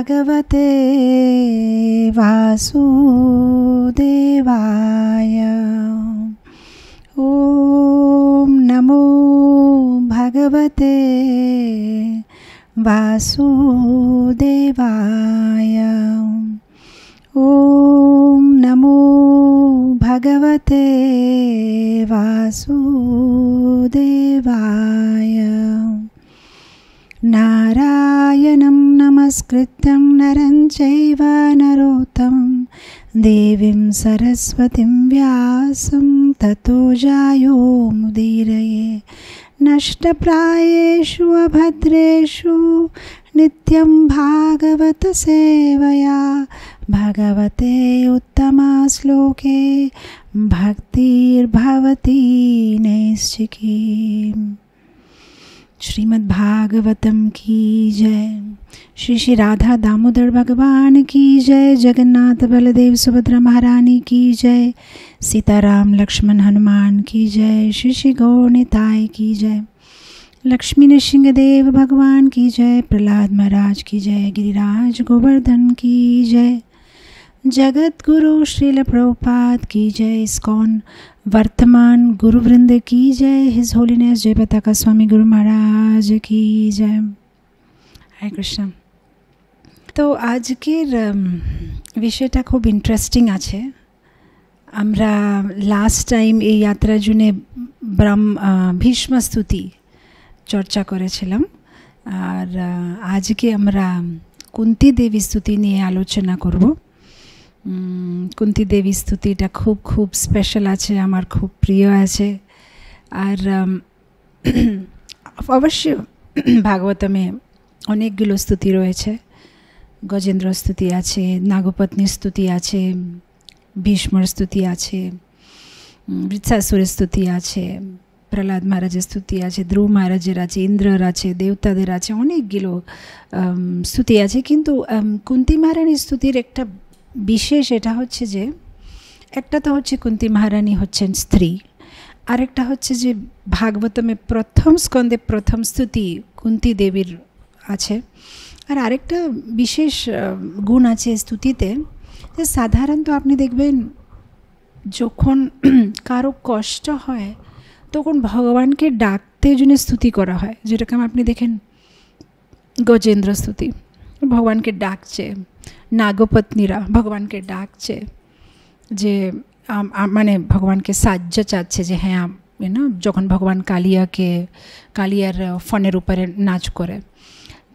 भगवते वासुदेवाय। ॐ नमो भगवते वासुदेवाय। ॐ नमो भगवते वासुदेवाय। नारायणं नमस्कृत्यं नरं चैव नरोत्तमं देवीं सरस्वतीं व्यासं ततो जायो मुदीरये। नष्टप्रायेषु अभद्रेषु नित्यं भागवत सेवया भगवते उत्तमश्लोके भक्तिर्भवति नैष्ठिकी। श्रीमद् भागवतम की जय। श्री श्री राधा दामोदर भगवान की जय। जगन्नाथ बलदेव सुभद्रा महारानी की जय। सीताराम लक्ष्मण हनुमान की जय। श्री श्री गौर निताय की जय। लक्ष्मी नृसिंहदेव भगवान की जय। प्रहलाद महाराज की जय। गिरिराज गोवर्धन की जय। जगत गुरु श्रील प्रभुपाद की जय। इस्कॉन वर्तमान गुरुवृंद की जय। हिज होलीनेस जय पताका स्वामी गुरु महाराज की जय। हरे कृष्ण। तो आजकेर विषयটা খুব ইন্টারেস্টিং আছে। আমরা লাস্ট টাইম এই যাত্রার জন্য ভীষ্ম স্তুতি চর্চা করেছিলাম, আর আজকে আমরা কুন্তি দেবী স্তুতি নিয়ে আলোচনা করব। কুন্তি দেবী স্তুতিটা খুব খুব স্পেশাল আছে, আমার খুব প্রিয় আছে। আর অবশ্য ভাগবতমে অনেকগুলো স্তুতি রয়েছে। গজেন্দ্র স্তুতি আছে, নাগপত্নী স্তুতি আছে, ভীষ্মর স্তুতি আছে, বৃত্সাসুরের স্তুতি আছে, প্রহ্লাদ মহারাজের স্তুতি আছে, ধ্রুব মহারাজের আছে, ইন্দ্রর আছে, দেবতাদের আছে, অনেকগুলো স্তুতি আছে। কিন্তু কুন্তি মহারানীর স্তুতির একটা বিশেষ এটা হচ্ছে যে একটা তো হচ্ছে কুন্তি মহারানী হচ্ছেন স্ত্রী, আরেকটা হচ্ছে যে ভাগবতমে প্রথম স্কন্ধে প্রথম স্তুতি কুন্তি দেবীর আছে। আর আরেকটা বিশেষ গুণ আছে স্তুতিতে, যে সাধারণত আপনি দেখবেন যখন কারো কষ্ট হয় তখন ভগবানকে ডাকতে জন্য স্তুতি করা হয়। যেরকম আপনি দেখেন গজেন্দ্র স্তুতি, ভগবানকে ডাকছে, নাগপত্নীরা ভগবানকে ডাকছে, যে মানে ভগবানকে সাহায্য চাচ্ছে, যে হ্যাঁ যখন ভগবান কালিয়ার ফনের উপরে নাচ করে।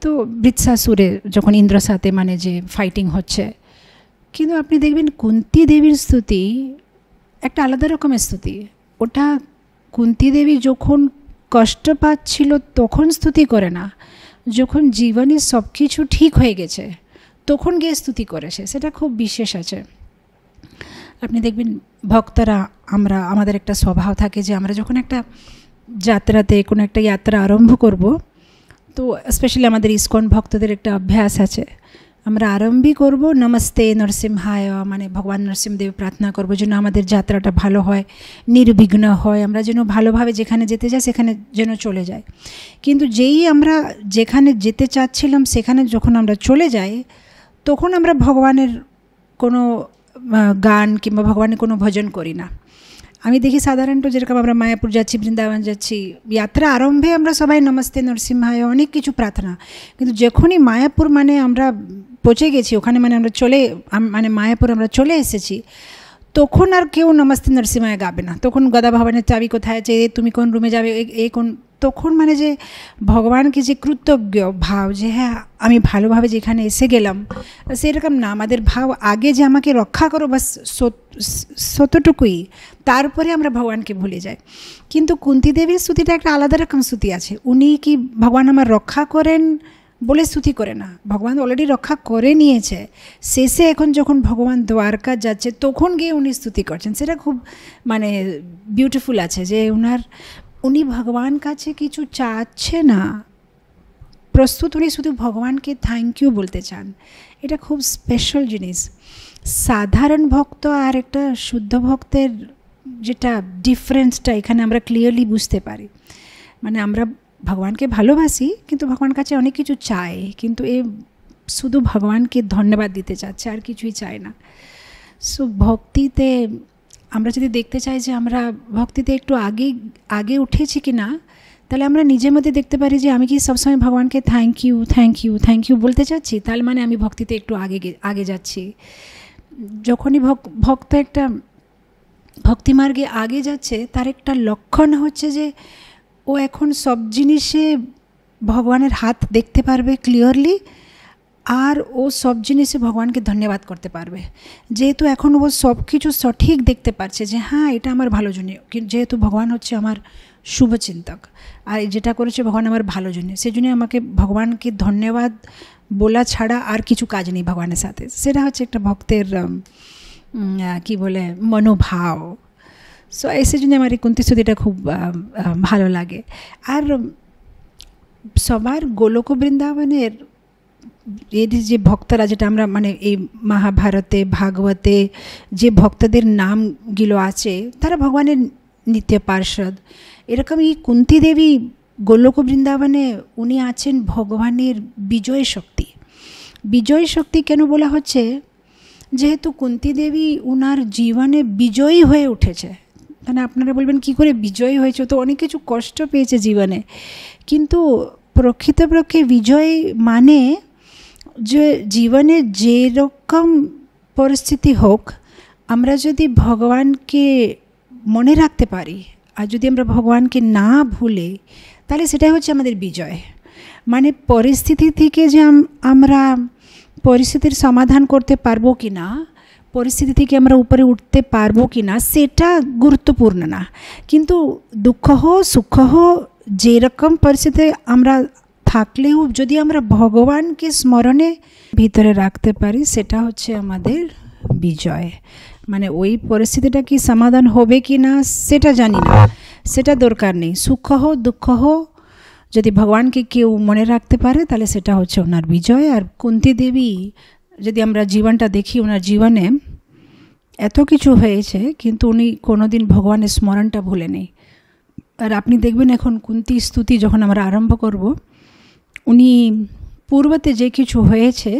তো বৃত্সাসুরে যখন ইন্দ্র সাথে মানে যে ফাইটিং হচ্ছে। কিন্তু আপনি দেখবেন কুন্তি দেবীর স্তুতি একটা আলাদা রকমের স্তুতি। ওটা কুন্তি দেবী যখন কষ্ট পাচ্ছিল তখন স্তুতি করে না, যখন জীবনে সব কিছু ঠিক হয়ে গেছে তখন গিয়ে স্তুতি করেছে। সেটা খুব বিশেষ আছে। আপনি দেখবেন ভক্তরা আমাদের একটা স্বভাব থাকে যে আমরা যখন একটা যাত্রাতে কোনো একটা যাত্রা আরম্ভ করব, তো স্পেশালি আমাদের ইস্কন ভক্তদের একটা অভ্যাস আছে, আমরা আরম্ভই করব নমস্তে নরসিংহায়, মানে ভগবান নরসিংহদেব প্রার্থনা করব যেন আমাদের যাত্রাটা ভালো হয়, নির্বিঘ্ন হয়, আমরা যেন ভালোভাবে যেখানে যেতে যাই সেখানে যেন চলে যাই। কিন্তু যেই আমরা যেখানে যেতে চাচ্ছিলাম সেখানে যখন আমরা চলে যাই তখন আমরা ভগবানের কোনো গান কিংবা ভগবানের কোনো ভজন করি না। আমি দেখি সাধারণত যেরকম আমরা মায়াপুর যাচ্ছি, বৃন্দাবন যাচ্ছি, যাত্রা আরম্ভে আমরা সবাই নমস্তে নরসিংহায় অনেক কিছু প্রার্থনা, কিন্তু যখনই মায়াপুর মানে আমরা পৌঁছে গেছি ওখানে, মানে আমরা মায়াপুর আমরা চলে এসেছি, তখন আর কেউ নমস্তে নরসিংহায় গাবে না। তখন গদা ভবানের চাবি কোথায় আছে, তুমি কোন রুমে যাবে, তখন মানে যে ভগবানকে যে কৃতজ্ঞ ভাব, যে হ্যাঁ আমি ভালোভাবে যেখানে এসে গেলাম, সেরকম না। আমাদের ভাব আগে যে আমাকে রক্ষা করো বাস সতটুকুই, তারপরে আমরা ভগবানকে ভুলে যাই। কিন্তু কুন্তি দেবীর স্তুতিটা একটা আলাদা রকম স্তুতি আছে। উনি কি ভগবান আমার রক্ষা করেন বলে স্তুতি করে না, ভগবান অলরেডি রক্ষা করে নিয়েছে। শেষে এখন যখন ভগবান দ্বারকা যাচ্ছে তখন গিয়ে উনি স্তুতি করছেন। সেটা খুব মানে বিউটিফুল আছে, যে উনি ভগবান কাছে কিছু চাচ্ছে না, প্রস্তুত উনি শুধু ভগবানকে থ্যাংক ইউ বলতে চান। এটা খুব স্পেশাল জিনিস। সাধারণ ভক্ত আর একটা শুদ্ধ ভক্তের যেটা ডিফারেন্সটা এখানে আমরা ক্লিয়ারলি বুঝতে পারি। মানে আমরা ভগবানকে ভালোবাসি কিন্তু ভগবান কাছে অনেক কিছু চাই, কিন্তু শুধু ভগবানকে ধন্যবাদ দিতে চাচ্ছে, আর কিছুই চায় না। সো ভক্তিতে আমরা যদি দেখতে চাই যে আমরা ভক্তিতে একটু আগে উঠেছি কি না, তাহলে আমরা নিজের মধ্যে দেখতে পারি যে আমি কি সবসময় ভগবানকে thank you thank you thank you বলতে চাচ্ছি, তাহলে মানে আমি ভক্তিতে একটু আগে যাচ্ছি। যখনই ভক্ত একটা ভক্তিমার্গে আগে যাচ্ছে, তার একটা লক্ষণ হচ্ছে যে ও এখন সব জিনিসে ভগবানের হাত দেখতে পারবে ক্লিয়ারলি, আর ও সব জিনিসে ভগবানকে ধন্যবাদ করতে পারবে। যেহেতু এখন ও সব কিছু সঠিক দেখতে পারছে যে হ্যাঁ এটা আমার ভালোর জন্য, যেহেতু ভগবান হচ্ছে আমার শুভচিন্তক, আর যেটা করেছে ভগবান আমার ভালোর জন্য, সেই জন্য আমাকে ভগবানকে ধন্যবাদ বলা ছাড়া আর কিছু কাজ নেই ভগবানের সাথে। সেটা হচ্ছে একটা ভক্তের কি বলে মনোভাব। সো সেই জন্য আমার এই কুন্তি স্তুতিটা খুব ভালো লাগে। আর সবার গোলক বৃন্দাবনের এর যে ভক্তরা, যেটা আমরা মানে এই মহাভারতে ভাগবতে যে ভক্তদের নামগুলো আছে, তারা ভগবানের নিত্য পার্ষদ। এরকম এই কুন্তি দেবী গোলক বৃন্দাবনে উনি আছেন ভগবানের বিজয় শক্তি। বিজয় শক্তি কেন বলা হচ্ছে? যেহেতু কুন্তি দেবী উনার জীবনে বিজয়ী হয়ে উঠেছে। মানে আপনারা বলবেন কি করে বিজয়ী হয়েছে, তো অনেক কিছু কষ্ট পেয়েছে জীবনে, কিন্তু প্রকৃতপক্ষে বিজয় মানে যে জীবনে যেরকম পরিস্থিতি হোক, আমরা যদি ভগবানকে মনে রাখতে পারি আর যদি আমরা ভগবানকে না ভুলে, তাহলে সেটাই হচ্ছে আমাদের বিজয়। মানে পরিস্থিতি থেকে যে আমরা পরিস্থিতির সমাধান করতে পারবো কি না, পরিস্থিতি থেকে আমরা উপরে উঠতে পারবো কি না, সেটা গুরুত্বপূর্ণ না। কিন্তু দুঃখ হোক সুখ হোক, যেরকম পরিস্থিতি আমরা থাকলেও যদি আমরা ভগবানকে স্মরণে ভিতরে রাখতে পারি, সেটা হচ্ছে আমাদের বিজয়। মানে ওই পরিস্থিতিটা কি সমাধান হবে কি না সেটা জানি না, সেটা দরকার নেই। সুখ হোক দুঃখ হোক, যদি ভগবানকে কেউ মনে রাখতে পারে, তাহলে সেটা হচ্ছে ওনার বিজয়। আর কুন্তি দেবী যদি আমরা জীবনটা দেখি, ওনার জীবনে এত কিছু হয়েছে, কিন্তু উনি কোনোদিন ভগবানের স্মরণটা ভুলে নেই। আর আপনি দেখবেন এখন কুন্তি স্তুতি যখন আমরা আরম্ভ করব, উনি পূর্বতে যে কিছু হয়েছে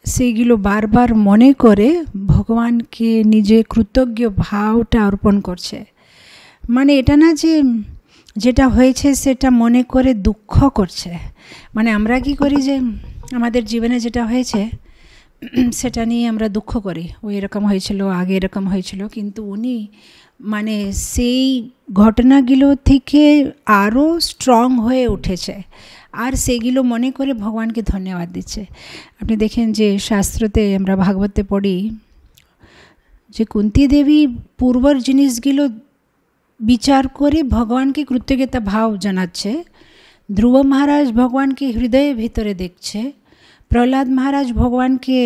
সেইগুলো বারবার মনে করে ভগবানকে নিজে কৃতজ্ঞ ভাবটা অর্পণ করছে। মানে এটা না যে যেটা হয়েছে সেটা মনে করে দুঃখ করছে। মানে আমরা কি করি যে আমাদের জীবনে যেটা হয়েছে সেটা নিয়ে আমরা দুঃখ করি, ওই এরকম হয়েছিল, আগে এরকম হয়েছিল, কিন্তু উনি মানে সেই ঘটনাগুলো থেকে আরও স্ট্রং হয়ে উঠেছে, আর সেগুলো মনে করে ভগবানকে ধন্যবাদ দিচ্ছে। আপনি দেখেন যে শাস্ত্রতে আমরা ভাগবতে পড়ি যে কুন্তি দেবী পূর্বর জিনিসগুলো বিচার করে ভগবানকে কৃতজ্ঞতা ভাব জানাচ্ছে। ধ্রুব মহারাজ ভগবানকে হৃদয়ের ভিতরে দেখছে। প্রহ্লাদ মহারাজ ভগবানকে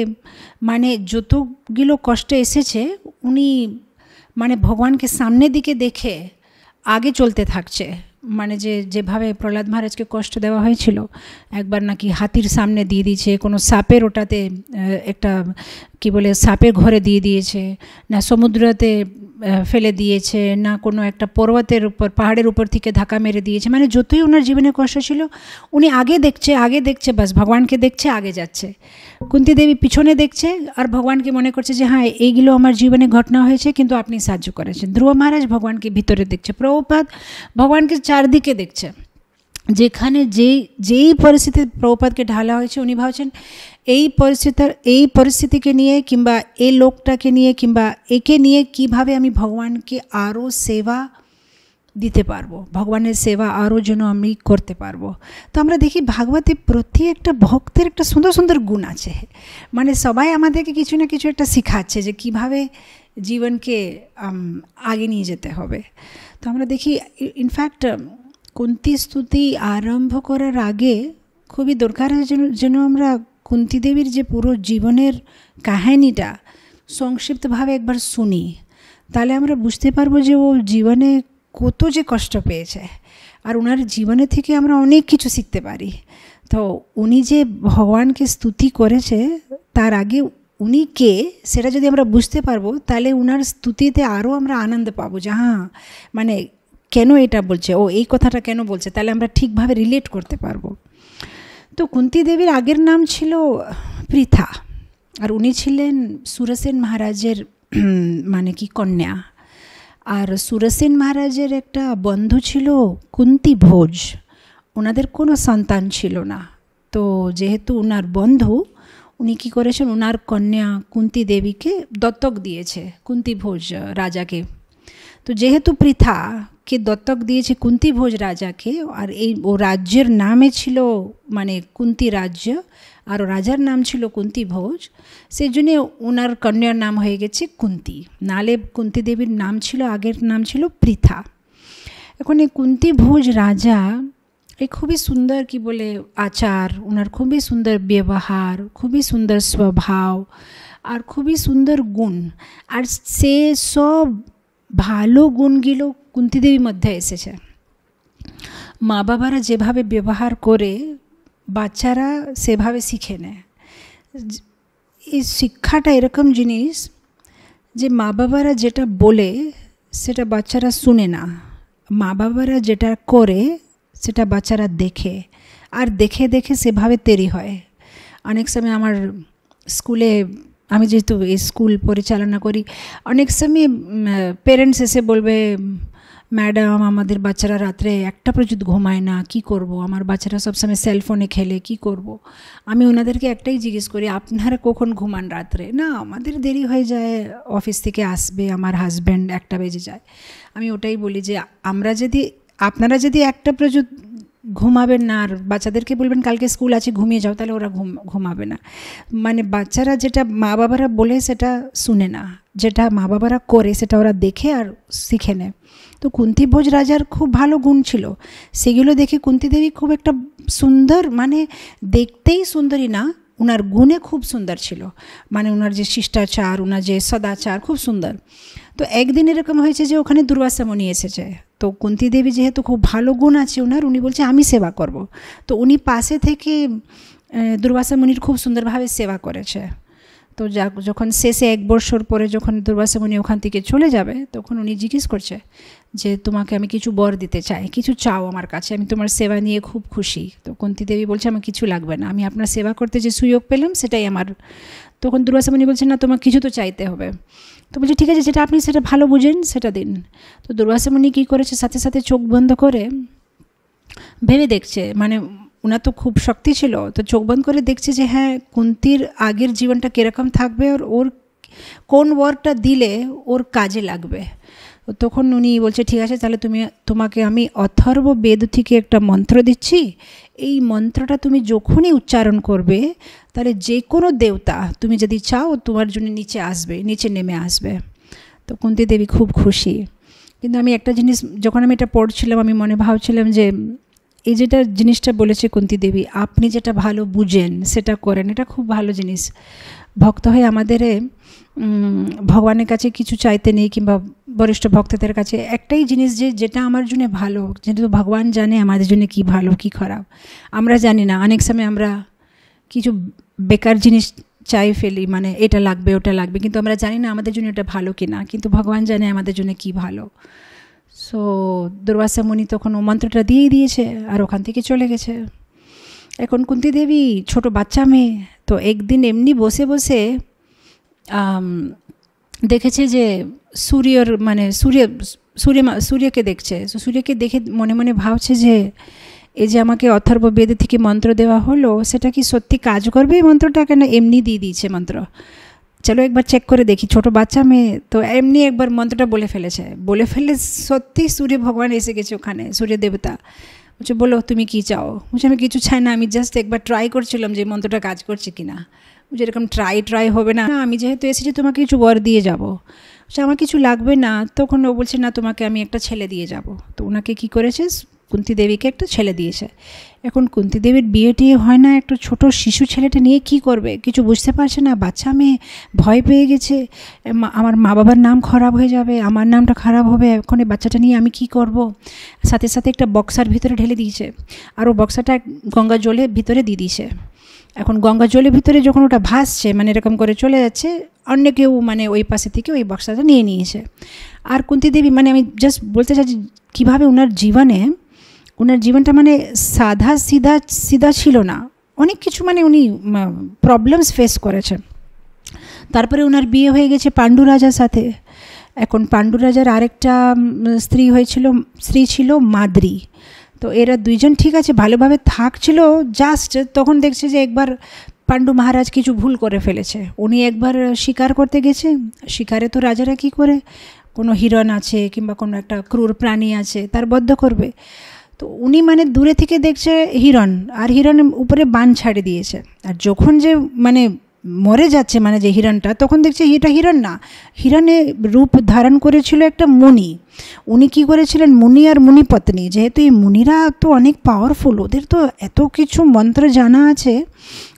মানে যতগুলো কষ্ট এসেছে উনি মানে ভগবানকে সামনের দিকে দেখে আগে চলতে থাকছে। মানে যেভাবে প্রহ্লাদ মহারাজকে কষ্ট দেওয়া হয়েছিল, একবার নাকি হাতির সামনে দিয়ে দিয়েছে, কোনো সাপের ওটাতে একটা কি বলে সাপের ঘরে দিয়ে দিয়েছে, না সমুদ্রতে ফেলে দিয়েছে, না কোনো একটা পর্বতের উপর পাহাড়ের উপর থেকে ধাক্কা মেরে দিয়েছে। মানে যতই ওনার জীবনে কষ্ট ছিল উনি আগে দেখছে বাস ভগবানকে দেখছে, আগে যাচ্ছে। কুন্তি দেবী পিছনে দেখছে আর ভগবানকে মনে করছে যে হ্যাঁ এইগুলো আমার জীবনে ঘটনা হয়েছে, কিন্তু আপনি সাহায্য করেছেন। ধ্রুব মহারাজ ভগবানকে ভিতরে দেখছে। প্রভুপাদ ভগবানকে চারদিকে দেখছে। যেখানে যেই পরিস্থিতি প্রভুপাদকে ঢালা হয়েছে, উনি ভাবছেন এই পরিস্থিতিকে নিয়ে কিংবা এই লোকটাকে নিয়ে কিংবা একে নিয়ে কিভাবে আমি ভগবানকে আরও সেবা দিতে পারবো, ভগবানের সেবা আরও যেন আমি করতে পারবো। তো আমরা দেখি ভাগবতে প্রতি একটা ভক্তের একটা সুন্দর সুন্দর গুণ আছে। মানে সবাই আমাদেরকে কিছু না কিছু একটা শেখাচ্ছে যে কিভাবে জীবনকে আগে নিয়ে যেতে হবে। তো আমরা দেখি ইনফ্যাক্ট কুন্তি স্তুতি আরম্ভ করার আগে খুবই দরকার যেন আমরা কুন্তি দেবীর যে পুরো জীবনের কাহিনীটা সংক্ষিপ্তভাবে একবার শুনি, তাহলে আমরা বুঝতে পারবো যে ও জীবনে কত যে কষ্ট পেয়েছে, আর ওনার জীবনে থেকে আমরা অনেক কিছু শিখতে পারি। তো উনি যে ভগবানকে স্তুতি করেছে, তার আগে উনি কে সেটা যদি আমরা বুঝতে পারবো, তাহলে ওনার স্তুতিতে আরও আমরা আনন্দ পাবো যে হ্যাঁ মানে কেন এটা বলছে, ও এই কথাটা কেন বলছে, তাহলে আমরা ঠিকভাবে রিলেট করতে পারবো। তো কুন্তি দেবীর আগের নাম ছিল পৃথা, আর উনি ছিলেন সুরসেন মহারাজের মানে কি কন্যা। আর সুরসেন মহারাজের একটা বন্ধু ছিল কুন্তি ভোজ, ওনাদের কোনো সন্তান ছিল না। তো যেহেতু ওনার বন্ধু, উনি কী করেছেন, ওনার কন্যা কুন্তি দেবীকে দত্তক দিয়েছে কুন্তি ভোজ রাজাকে। তো যেহেতু পৃথাকে দত্তক দিয়েছে কুন্তি ভোজ রাজাকে, আর এই ও রাজ্যের নামে ছিল মানে কুন্তি রাজ্য, আর রাজার নাম ছিল কুন্তি ভোজ, সেই জন্যে ওনার কন্যার নাম হয়ে গেছে কুন্তি। নালে কুন্তি দেবীর নাম ছিল, আগের নাম ছিল পৃথা। এখন এই কুন্তি ভোজ রাজা এই খুবই সুন্দর কি বলে আচার, ওনার খুবই সুন্দর ব্যবহার, খুবই সুন্দর স্বভাব আর খুবই সুন্দর গুণ, আর সে সব ভালো গুণগুলো কুন্তি দেবীর মধ্যে এসেছে। মা বাবারা যেভাবে ব্যবহার করে বাচ্চারা সেভাবে শিখে নেয়। এই শিক্ষাটা এরকম জিনিস যে মা বাবারা যেটা বলে সেটা বাচ্চারা শুনে না, মা বাবারা যেটা করে সেটা বাচ্চারা দেখে, আর দেখে দেখে সেভাবে তৈরি হয়। অনেক সময় আমার স্কুলে, আমি যেহেতু এই স্কুল পরিচালনা করি, অনেক সময় পেরেন্টস এসে বলবে, ম্যাডাম আমাদের বাচ্চারা রাত্রে 1টা পর্যন্ত ঘুমায় না, কি করব, আমার বাচ্চারা সবসময় সেলফোনে খেলে, কি করব। আমি ওনাদেরকে একটাই জিজ্ঞেস করি, আপনারা কখন ঘুমান রাত্রে? না, আমাদের দেরি হয়ে যায়, অফিস থেকে আসবে আমার হাজব্যান্ড 1টা বেজে যায়। আমি ওটাই বলি যে আপনারা যদি 1টা পর্যন্ত ঘুমাবেন না আর বাচ্চাদেরকে বলবেন কালকে স্কুল আছে ঘুমিয়ে যাও, তাহলে ওরা ঘুমাবে না। মানে বাচ্চারা যেটা মা বাবারা বলে সেটা শুনে না, যেটা মা বাবারা করে সেটা ওরা দেখে আর শিখে নেয়। তো কুন্তি ভোজ রাজার খুব ভালো গুণ ছিল, সেগুলো দেখে কুন্তি দেবী খুব একটা সুন্দর, মানে দেখতেই সুন্দরী না, ওনার গুণে খুব সুন্দর ছিল, মানে ওনার যে শিষ্টাচার, ওনার যে সদাচার খুব সুন্দর। তো একদিন এরকম হয়েছে যে ওখানে দুর্বাসা মুনি এসেছে। তো কুন্তি দেবী যেহেতু খুব ভালো গুণ আছে ওনার, উনি বলছে আমি সেবা করব। তো উনি পাশে থেকে দুর্বাসা মুনির খুব সুন্দরভাবে সেবা করেছে। তো যখন শেষে 1 বছর পরে যখন দুর্বাসা মুনি ওখান থেকে চলে যাবে, তখন উনি জিজ্ঞেস করছে যে তোমাকে আমি কিছু বর দিতে চাই, কিছু চাও আমার কাছে, আমি তোমার সেবা নিয়ে খুব খুশি। তো কুন্তি দেবী বলছে আমার কিছু লাগবে না, আমি আপনার সেবা করতে যে সুযোগ পেলাম সেটাই আমার। তখন দুর্বাসা মুনি বলছে না, তোমার কিছু তো চাইতে হবে। তো বলছে ঠিক আছে, যেটা আপনি সেটা ভালো বুঝেন সেটা দিন। তো দুর্বাসা মুনি কী করেছে, সাথে সাথে চোখ বন্ধ করে ভেবে দেখছে, মানে ওনার তো খুব শক্তি ছিল, তো চোখ বন্ধ করে দেখছে যে হ্যাঁ কুন্তির আগের জীবনটা কীরকম থাকবে আর ওর কোন বরটা দিলে ওর কাজে লাগবে। তখন উনি বলছে ঠিক আছে, তাহলে তোমাকে আমি অথর্ব বেদ থেকে একটা মন্ত্র দিচ্ছি, এই মন্ত্রটা তুমি যখনই উচ্চারণ করবে তাহলে যে কোনো দেবতা তুমি যদি চাও তোমার জন্য নিচে নেমে আসবে। তো কুন্তি দেবী খুব খুশি। কিন্তু আমি একটা জিনিস যখন আমি এটা পড়ছিলাম, আমি মনে ভাবছিলাম যে এই যেটা জিনিসটা বলেছে কুন্তি দেবী, আপনি যেটা ভালো বুঝেন সেটা করেন, এটা খুব ভালো জিনিস। ভক্ত হয়ে আমাদের ভগবানের কাছে কিছু চাইতে নেই, কিংবা বরিষ্ঠ ভক্তদের কাছে একটাই জিনিস যে যেটা আমার জন্য ভালো, যেহেতু ভগবান জানে আমাদের জন্য কি ভালো কি খারাপ, আমরা জানি না। অনেক সময় আমরা কিছু বেকার জিনিস চাই ফেলি, মানে এটা লাগবে ওটা লাগবে, কিন্তু আমরা জানি না আমাদের জন্য এটা ভালো কি না, কিন্তু ভগবান জানে আমাদের জন্য কি ভালো। সো দুর্বাসা মুনি তখন ও মন্ত্রটা দিয়েই দিয়েছে আর ওখান থেকে চলে গেছে। এখন কুন্তি দেবী ছোট বাচ্চা মেয়ে, তো একদিন এমনি বসে বসে দেখেছে যে সূর্যকে দেখছে। সূর্যকে দেখে মনে মনে ভাবছে যে এই যে আমাকে অথর্ব বেদ থেকে মন্ত্র দেওয়া হলো, সেটা কি সত্যি কাজ করবে এই মন্ত্রটা, কেন এমনি দিয়ে দিয়েছে মন্ত্র, চলো একবার চেক করে দেখি। ছোট বাচ্চা মেয়ে তো এমনি একবার মন্ত্রটা বলে ফেলে সত্যি সূর্য ভগবান এসে গেছে ওখানে, সূর্য দেবতা। বলছে বলো তুমি কি চাও? বলছে আমি কিছু চাই না, আমি জাস্ট একবার ট্রাই করছিলাম যে মন্ত্রটা কাজ করছে কিনা। বলছে এরকম ট্রাই হবে না, আমি যেহেতু এসেছি তোমাকে কিছু বর দিয়ে যাবো। বলছে আমার কিছু লাগবে না। তখন ও বলছে না, তোমাকে আমি একটা ছেলে দিয়ে যাব। তো ওনাকে কী করেছে, কুন্তি দেবীকে একটা ছেলে দিয়েছে। এখন কুন্তি দেবীর বিয়ে টিয়ে হয় না, একটা ছোট শিশু ছেলেটা নিয়ে কি করবে, কিছু বুঝতে পারছে না, বাচ্চা মেয়ে, ভয় পেয়ে গেছে, আমার মা বাবার নাম খারাপ হয়ে যাবে, আমার নামটা খারাপ হবে, এখন এই বাচ্চাটা নিয়ে আমি কি করব। সাথে সাথে একটা বক্সার ভিতরে ঢেলে দিয়েছে, আর ও বক্সাটা গঙ্গা জলের ভিতরে দিয়ে দিয়েছে। এখন গঙ্গা জলের ভিতরে যখন ওটা ভাসছে, মানে এরকম করে চলে যাচ্ছে, অন্য কেউ মানে ওই পাশে থেকে ওই বক্সাটা নিয়ে নিয়েছে। আর কুন্তি দেবী, মানে আমি জাস্ট বলতে চাইছি কীভাবে ওনার জীবনটা মানে সিধা ছিল না, অনেক কিছু মানে উনি প্রবলেমস ফেস করেছেন। তারপরে ওনার বিয়ে হয়ে গেছে পাণ্ডু রাজার সাথে। এখন পাণ্ডু রাজার আরেকটা স্ত্রী ছিল মাদ্রী। তো এরা দুইজন ঠিক আছে ভালোভাবে থাকছিল, জাস্ট তখন দেখছে যে একবার পাণ্ডু মহারাজ কিছু ভুল করে ফেলেছে। উনি একবার শিকার করতে গেছে, শিকারে তো রাজারা কী করে, কোনো হিরণ আছে কিংবা কোনো একটা ক্রূর প্রাণী আছে তার বদ্ধ করবে। তো উনি মানে দূরে থেকে দেখছে হিরণ, আর হিরণের উপরে বাণ ছাড়ে দিয়েছে। আর যখন যে মানে মরে যাচ্ছে মানে যে হিরণটা, তখন দেখছে এটা হিরণ না, হিরণে রূপ ধারণ করেছিল একটা মুনি। উনি কী করেছিলেন, মুনি আর মুনি পত্নী, যেহেতু এই মুনিরা তো অনেক পাওয়ারফুল, ওদের তো এত কিছু মন্ত্র জানা আছে,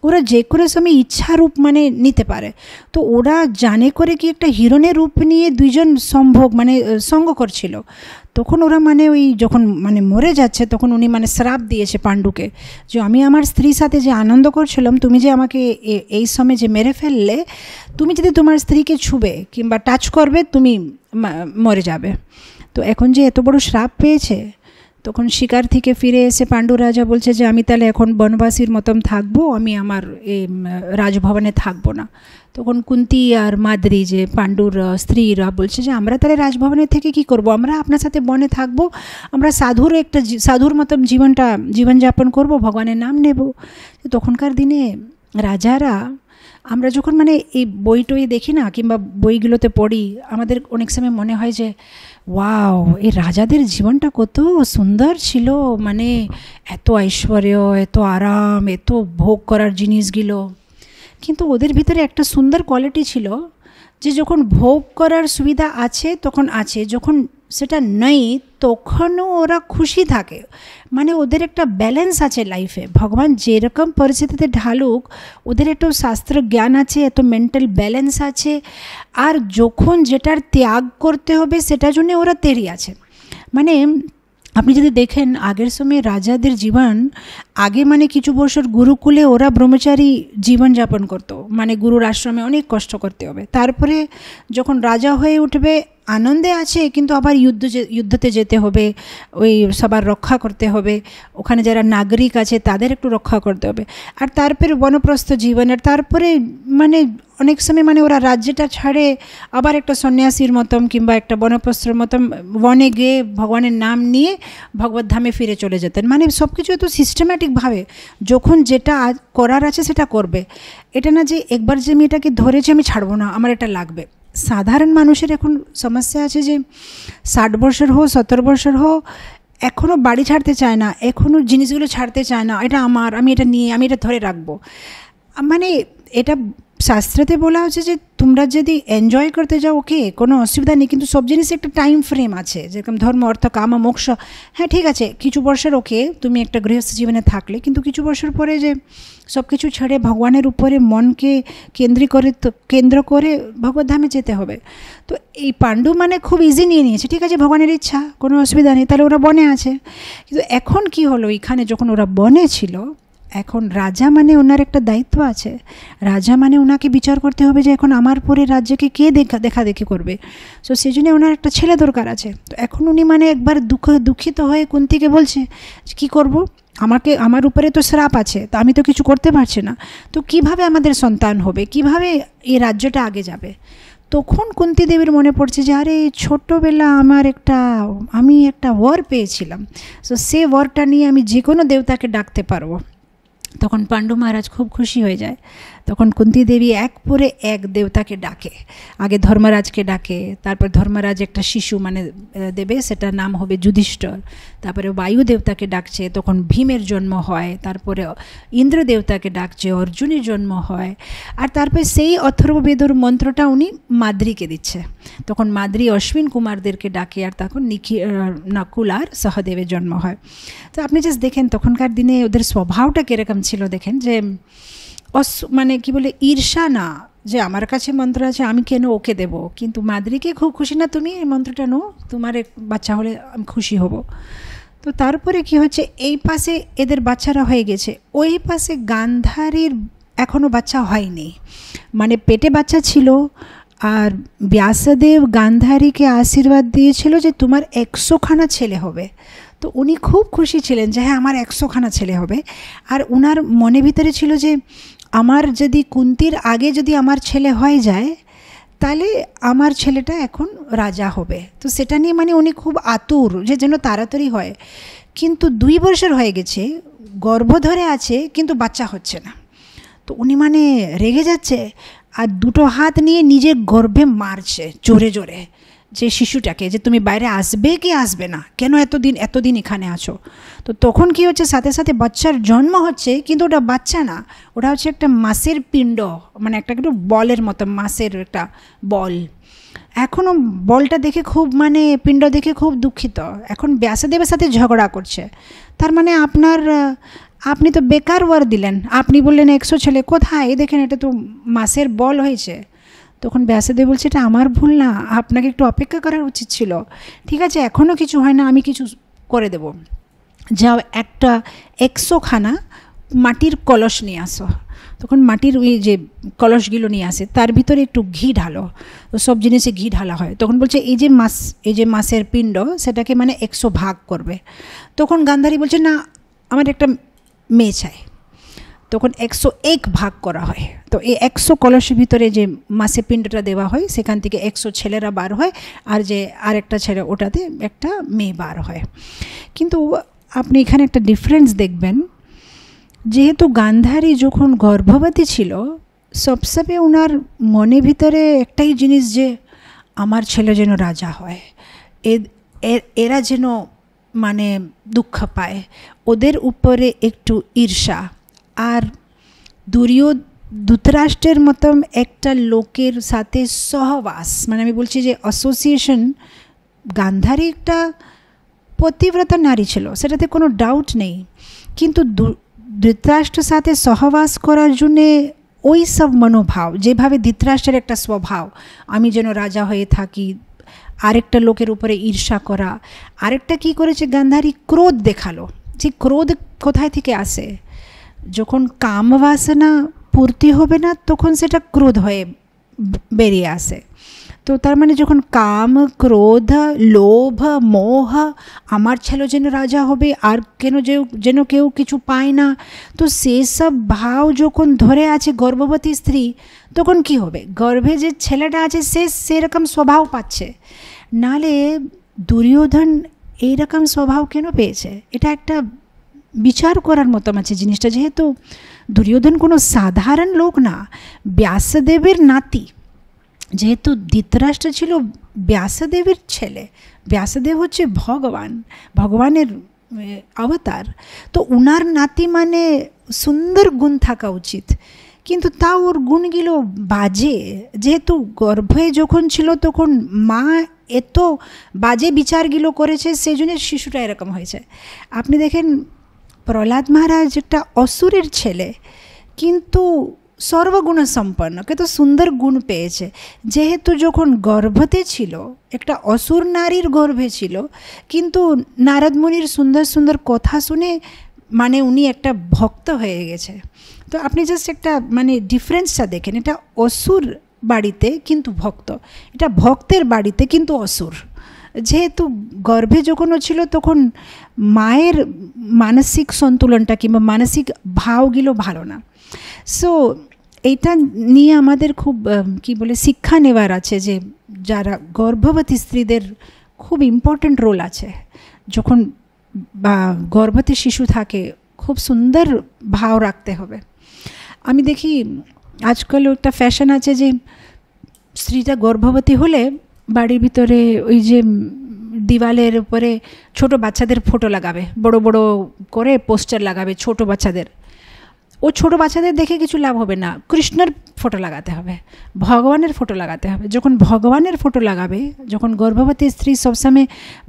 ওরা যে কোনো সময় ইচ্ছা রূপ মানে নিতে পারে। তো ওরা জানে করে কি একটা হিরণের রূপ নিয়ে দুইজন সম্ভোগ মানে সঙ্গ করছিল। তখন ওরা মানে ওই যখন মানে মরে যাচ্ছে তখন উনি মানে শ্রাপ দিয়েছে পাণ্ডুকে, যে আমি আমার স্ত্রীর সাথে যে আনন্দ করছিলাম, তুমি যে আমাকে এই সময় যে মেরে ফেললে, তুমি যদি তোমার স্ত্রীকে ছুবে কিংবা টাচ করবে তুমি মরে যাবে। তো এখন যে এত বড় শ্রাপ পেয়েছে, তখন শিকার থেকে ফিরে এসে পাণ্ডু রাজা বলছে যে আমি তাহলে এখন বনবাসীর মতন থাকবো, আমি আমার এই রাজভবনে থাকবো না। তখন কুন্তি আর মাদ্রী যে পাণ্ডুর স্ত্রীরা বলছে যে আমরা তাহলে রাজভবনে থেকে কি করব, আমরা আপনার সাথে বনে থাকবো, আমরা সাধুর মতন জীবনযাপন করব, ভগবানের নাম নেব। তখনকার দিনে রাজারা, আমরা যখন মানে এই বই টই দেখি না কিংবা বইগুলোতে পড়ি, আমাদের অনেক সময় মনে হয় যে ওয়াও, এই রাজাদের জীবনটা কত সুন্দর ছিল, মানে এত ঐশ্বর্য, এত আরাম, এত ভোগ করার জিনিসগুলো। কিন্তু ওদের ভিতরে একটা সুন্দর কোয়ালিটি ছিল যে যখন ভোগ করার সুবিধা আছে তখন আছে, যখন সেটা নেই তখনও ওরা খুশি থাকে। মানে ওদের একটা ব্যালেন্স আছে লাইফে, ভগবান যেরকম পরিস্থিতিতে ঢালুক ওদের একটু শাস্ত্র জ্ঞান আছে, এত মেন্টাল ব্যালেন্স আছে, আর যখন যেটার ত্যাগ করতে হবে সেটার জন্য ওরা তৈরি আছে। মানে আপনি যদি দেখেন আগের সময় রাজাদের জীবন, আগে মানে কিছু বছর গুরুকুলে ওরা ব্রহ্মচারী জীবনযাপন করতো, মানে গুরুর আশ্রমে অনেক কষ্ট করতে হবে। তারপরে যখন রাজা হয়ে উঠবে আনন্দে আছে, কিন্তু আবার যুদ্ধতে যেতে হবে, ওই সবার রক্ষা করতে হবে, ওখানে যারা নাগরিক আছে তাদের একটু রক্ষা করতে হবে। আর তারপরে বনপ্রস্থ জীবনের তারপরে মানে অনেক সময় মানে ওরা রাজ্যটা ছাড়ে আবার একটা সন্ন্যাসীর মতন কিংবা একটা বনপ্রস্থর মতন বনে গিয়ে ভগবানের নাম নিয়ে ভগবত ধামে ফিরে চলে যেতেন। মানে সব কিছু এত সিস্টেম্যাটিকভাবে যখন যেটা করার আছে সেটা করবে, এটা না যে একবার যে আমি এটাকে ধরেছি আমি ছাড়বো না, আমার এটা লাগবে। সাধারণ মানুষের এখন সমস্যা আছে যে 60 বছর হোক 70 বছর হোক এখনও বাড়ি ছাড়তে চায় না, এখনও জিনিসগুলো ছাড়তে চায় না, এটা আমার, আমি এটা নিয়ে আমি এটা ধরে রাখবো। মানে এটা শাস্ত্রতে বলা হচ্ছে যে তোমরা যদি এনজয় করতে যাও ওকে কোনো অসুবিধা নেই, কিন্তু সব জিনিসের একটা টাইম ফ্রেম আছে, যেরকম ধর্ম অর্থ কাম মোক্ষ। হ্যাঁ ঠিক আছে, কিছু বছর ওকে তুমি একটা গৃহস্থ জীবনে থাকলে, কিন্তু কিছু বছর পরে যে সব কিছু ছেড়ে ভগবানের উপরে মনকে কেন্দ্র করে ভগবত ধামে যেতে হবে। তো এই পাণ্ডু মানে খুব ইজি নিয়ে নিয়েছে, ঠিক আছে ভগবানের ইচ্ছা, কোনো অসুবিধা নেই, তাহলে ওরা বনে আছে। কিন্তু এখন কি হলো, এখানে যখন ওরা বনে ছিল, এখন রাজা মানে ওনার একটা দায়িত্ব আছে, রাজা মানে ওনাকে বিচার করতে হবে যে এখন আমার পরে রাজ্যকে কে দেখাদেখি করবে। সো সেই জন্য ওনার একটা ছেলে দরকার আছে। তো এখন উনি মানে একবার দুঃখিত হয়ে কুন্তিকে বলছে কি করব, আমার উপরে তো শ্রাপ আছে, তো আমি তো কিছু করতে পারছি না, তো কিভাবে আমাদের সন্তান হবে, কিভাবে এই রাজ্যটা আগে যাবে। তখন কুন্তি দেবীর মনে পড়ছে যে আরে ছোট্টবেলা আমি একটা বর পেয়েছিলাম, সো সে বরটা নিয়ে আমি যে কোনো দেবতাকে ডাকতে পারবো। তখন পাণ্ডু মহারাজ খুব খুশি হয়ে যায়। তখন কুন্তি দেবী এক পরে এক দেবতাকে ডাকে, আগে ধর্মরাজকে ডাকে, তারপর ধর্মরাজ একটা শিশু মানে দেবে, সেটার নাম হবে যুধিষ্ঠির। তারপরে বায়ু দেবতাকে ডাকছে, তখন ভীমের জন্ম হয়। তারপরে ইন্দ্র দেবতাকে ডাকছে, অর্জুনের জন্ম হয়। আর তারপরে সেই অথর্ববেদর মন্ত্রটা উনি মাদ্রীকে দিচ্ছে। তখন মাদ্রী অশ্বিন কুমারদেরকে ডাকে, আর তখন নকুল আর সহদেবের জন্ম হয়। তো আপনি জাস্ট দেখেন তখনকার দিনে ওদের স্বভাবটা কীরকম ছিল, দেখেন যে মানে কি বলে ঈর্ষা না, যে আমার কাছে মন্ত্র আছে আমি কেন ওকে দেব, কিন্তু মাদ্রীকে খুব খুশি না, তুমি এই মন্ত্রটা নো, তোমার এক বাচ্চা হলে আমি খুশি হব। তো তারপরে কি হচ্ছে, এই পাশে এদের বাচ্চারা হয়ে গেছে, ওই পাশে গান্ধারীর এখনও বাচ্চা হয়নি, মানে পেটে বাচ্চা ছিল। আর ব্যাসদেব গান্ধারীকে আশীর্বাদ দিয়েছিল যে তোমার 100খানা ছেলে হবে। তো উনি খুব খুশি ছিলেন যে হ্যাঁ আমার 100খানা ছেলে হবে। আর উনার মনে ভিতরে ছিল যে আমার যদি কুন্তির আগে যদি আমার ছেলে হয়ে যায় তাহলে আমার ছেলেটা এখন রাজা হবে। তো সেটা নিয়ে মানে উনি খুব আতুর যে যেন তাড়াতাড়ি হয়। কিন্তু 2 বছর হয়ে গেছে, গর্ভ ধরে আছে কিন্তু বাচ্চা হচ্ছে না। তো উনি মানে রেগে যাচ্ছে আর 2টো হাত নিয়ে নিজের গর্ভে মারছে জোরে জোরে যে শিশুটাকে, যে তুমি বাইরে আসবে কি আসবে না, কেন এতদিন এখানে আছো। তো তখন কি হচ্ছে, সাথে সাথে বাচ্চার জন্ম হচ্ছে, কিন্তু ওটা বাচ্চা না, ওটা হচ্ছে একটা মাছের পিণ্ড, মানে একটা একটু বলের মতো মাছের একটা বল। এখনও বলটা দেখে খুব মানে পিণ্ড দেখে খুব দুঃখিত, এখন ব্যাসদেবের সাথে ঝগড়া করছে। তার মানে আপনি তো বেকার ওয়ার দিলেন, আপনি বললেন 100 ছেলে, কোথায় দেখেন এটা তো মাছের বল হয়েছে। তখন ব্যাসদেব বলছে এটা আমার ভুল না, আপনাকে একটু অপেক্ষা করার উচিত ছিল। ঠিক আছে, এখনও কিছু হয় না, আমি কিছু করে দেব, যাও একটা 100খানা মাটির কলস নিয়ে আসো। তখন মাটির ওই যে কলসগুলো নিয়ে আসে, তার ভিতরে একটু ঘি ঢালো। তো সব জিনিসে ঘি ঢালা হয়। তখন বলছে এই যে মাছের পিণ্ড সেটাকে মানে 100 ভাগ করবে। তখন গান্ধারী বলছে না, আমার একটা মেয়ে চাই। তখন 101 ভাগ করা হয়। তো এই 100 কলসের ভিতরে যে মাছের পিণ্ডটা দেওয়া হয়, সেখান থেকে 100 ছেলেরা বার হয়, আর যে আরেকটা ছেলে ওটাতে একটা মেয়ে বার হয়। কিন্তু আপনি এখানে একটা ডিফারেন্স দেখবেন, যেহেতু গান্ধারী যখন গর্ভবতী ছিল, সবসময় ওনার মনে ভিতরে একটাই জিনিস যে আমার ছেলে যেন রাজা হয়, এরা যেন মানে দুঃখ পায়, ওদের উপরে একটু ঈর্ষা। আর ধৃতরাষ্ট্রের মতন একটা লোকের সাথে সহবাস, মানে আমি বলছি যে অ্যাসোসিয়েশন, গান্ধারী একটা পতিব্রতা নারী ছিল, সেটাতে কোনো ডাউট নেই। কিন্তু ধৃতরাষ্ট্রের সাথে সহবাস করার জন্যে ওই সব মনোভাব, যেভাবে ধৃতরাষ্ট্রের একটা স্বভাব, আমি যেন রাজা হয়ে থাকি, আরেকটা লোকের উপরে ঈর্ষা করা। আরেকটা কি করেছে গান্ধারী, ক্রোধ দেখালো। যে ক্রোধ কোথায় থেকে আসে, যখন কাম বাসনা পূর্তি হবে না তখন সেটা ক্রোধ হয়ে বেরিয়ে আসে। তো তার মানে যখন কাম, ক্রোধ, লোভ, মোহ, আমার ছেলে যেন রাজা হবে আর যেন কেউ কিছু পায় না, তো সেসব ভাব যখন ধরে আছে গর্ভবতী স্ত্রী, তখন কি হবে, গর্ভে যে ছেলেটা আছে সে সেরকম স্বভাব পাচ্ছে। নালে দুর্যোধন এইরকম স্বভাব কেন পেয়েছে, এটা একটা বিচার করার মতো আছে জিনিসটা। যেহেতু দুর্যোধন কোনো সাধারণ লোক না, ব্যাসদেবের নাতি, যেহেতু ধৃতরাষ্ট্র ছিল ব্যাসদেবের ছেলে, ব্যাসদেব হচ্ছে ভগবানের অবতার, তো উনার নাতি মানে সুন্দর গুণ থাকা উচিত। কিন্তু তাও ওর গুণগুলো বাজে, যেহেতু গর্ভে যখন ছিল তখন মা এত বাজে বিচারগুলো করেছে, সেই জন্য শিশুটা এরকম হয়েছে। আপনি দেখেন প্রহ্লাদ মহারাজ একটা অসুরের ছেলে, কিন্তু সর্বগুণ সম্পন্ন, কত সুন্দর গুণ পেয়েছে। যেহেতু যখন গর্ভতে ছিল, একটা অসুর নারীর গর্ভে ছিল, কিন্তু নারদ মুনির সুন্দর সুন্দর কথা শুনে মানে উনি একটা ভক্ত হয়ে গেছে। তো আপনি জাস্ট একটা মানে ডিফারেন্সটা দেখেন, এটা অসুর বাড়িতে কিন্তু ভক্ত, এটা ভক্তের বাড়িতে কিন্তু অসুর। যেহেতু গর্ভে যখন ছিল তখন মায়ের মানসিক সন্তুলনটা কিংবা মানসিক ভাবগুলো ভালো না। সো এইটা নিয়ে আমাদের খুব শিক্ষা নেওয়ার আছে, যে যারা গর্ভবতী স্ত্রীদের খুব ইম্পর্ট্যান্ট রোল আছে। যখন গর্ভবতী শিশু থাকে খুব সুন্দর ভাব রাখতে হবে। আমি দেখি আজকাল একটা ফ্যাশন আছে যে স্ত্রীটা গর্ভবতী হলে বাড়ির ভিতরে ওই যে দিওয়ালের উপরে ছোট বাচ্চাদের ফটো লাগাবে, বড় বড় করে পোস্টার লাগাবে ছোট বাচ্চাদের। ও ছোট বাচ্চাদের দেখে কিছু লাভ হবে না, কৃষ্ণের ফটো লাগাতে হবে, ভগবানের ফটো লাগাতে হবে। যখন ভগবানের ফটো লাগাবে, যখন গর্ভবতী স্ত্রী সবসময়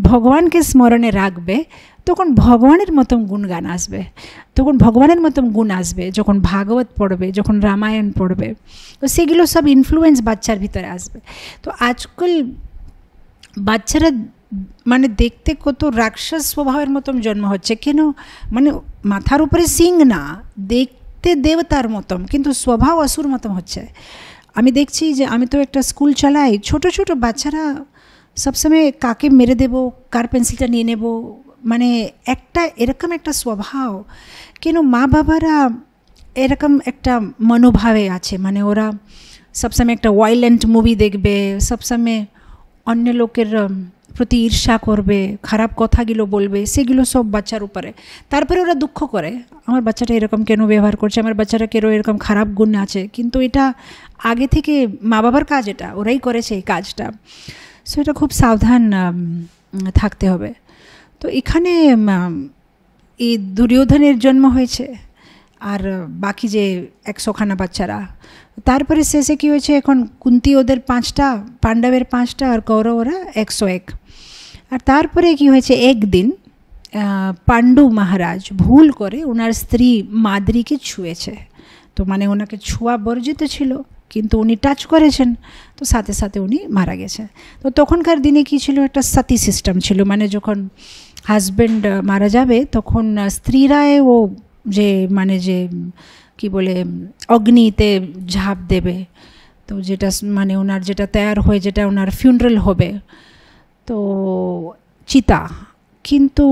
ভগবানকে স্মরণে রাখবে, তখন ভগবানের মতন গুণগান আসবে, তখন ভগবানের মতন গুণ আসবে। যখন ভাগবত পড়বে, যখন রামায়ণ পড়বে, তো সেগুলো সব ইনফ্লুয়েন্স বাচ্চার ভিতরে আসবে। তো আজকাল বাচ্চারা মানে দেখতে কত রাক্ষস স্বভাবের মতন জন্ম হচ্ছে, কেন মানে মাথার উপরে সিং না, দেখতে দেবতার মতন কিন্তু স্বভাব অসুর মতন হচ্ছে। আমি দেখছি যে আমি তো একটা স্কুল চালাই, ছোট ছোট বাচ্চারা সবসময় কাকে মেরে দেবো, কার পেন্সিলটা নিয়ে নেব, মানে একটা এরকম একটা স্বভাব, কেন মা বাবারা এরকম একটা মনোভাবে আছে, মানে ওরা সবসময় একটা ভায়োলেন্ট মুভি দেখবে, সবসময় অন্য লোকের প্রতি ঈর্ষা করবে, খারাপ কথাগুলো বলবে, সেগুলো সব বাচ্চার উপরে। তারপরে ওরা দুঃখ করে, আমার বাচ্চাটা এরকম কেন ব্যবহার করছে, আমার বাচ্চাটা কেন এরকম খারাপ গুণ আছে, কিন্তু এটা আগে থেকে মা বাবার কাজ, এটা ওরাই করেছে এই কাজটা। সো এটা খুব সাবধান থাকতে হবে। তো এখানে এই দুর্যোধনের জন্ম হয়েছে, আর বাকি যে 100খানা বাচ্চারা, তারপরে শেষে কী হয়েছে, এখন কুন্তি ওদের 5টা, পাণ্ডবের 5টা, আর কৌরবরা 101। আর তারপরে কি হয়েছে, একদিন পাণ্ডু মহারাজ ভুল করে ওনার স্ত্রী মাদ্রীকে ছুঁয়েছে। তো মানে ওনাকে ছোঁয়া বর্জিত ছিল, কিন্তু উনি টাচ করেছেন, তো সাথে সাথে উনি মারা গেছে। তো তখনকার দিনে কি ছিল, একটা সতী সিস্টেম ছিল, মানে যখন হাজব্যান্ড মারা যাবে তখন স্ত্রীরাই ও যে মানে যে কি বলে অগ্নিতে ঝাঁপ দেবে, তো যেটা মানে ওনার যেটা তৈরি হয়ে যেটা ওনার ফিউনারাল হবে, তো চিতা। কিন্তু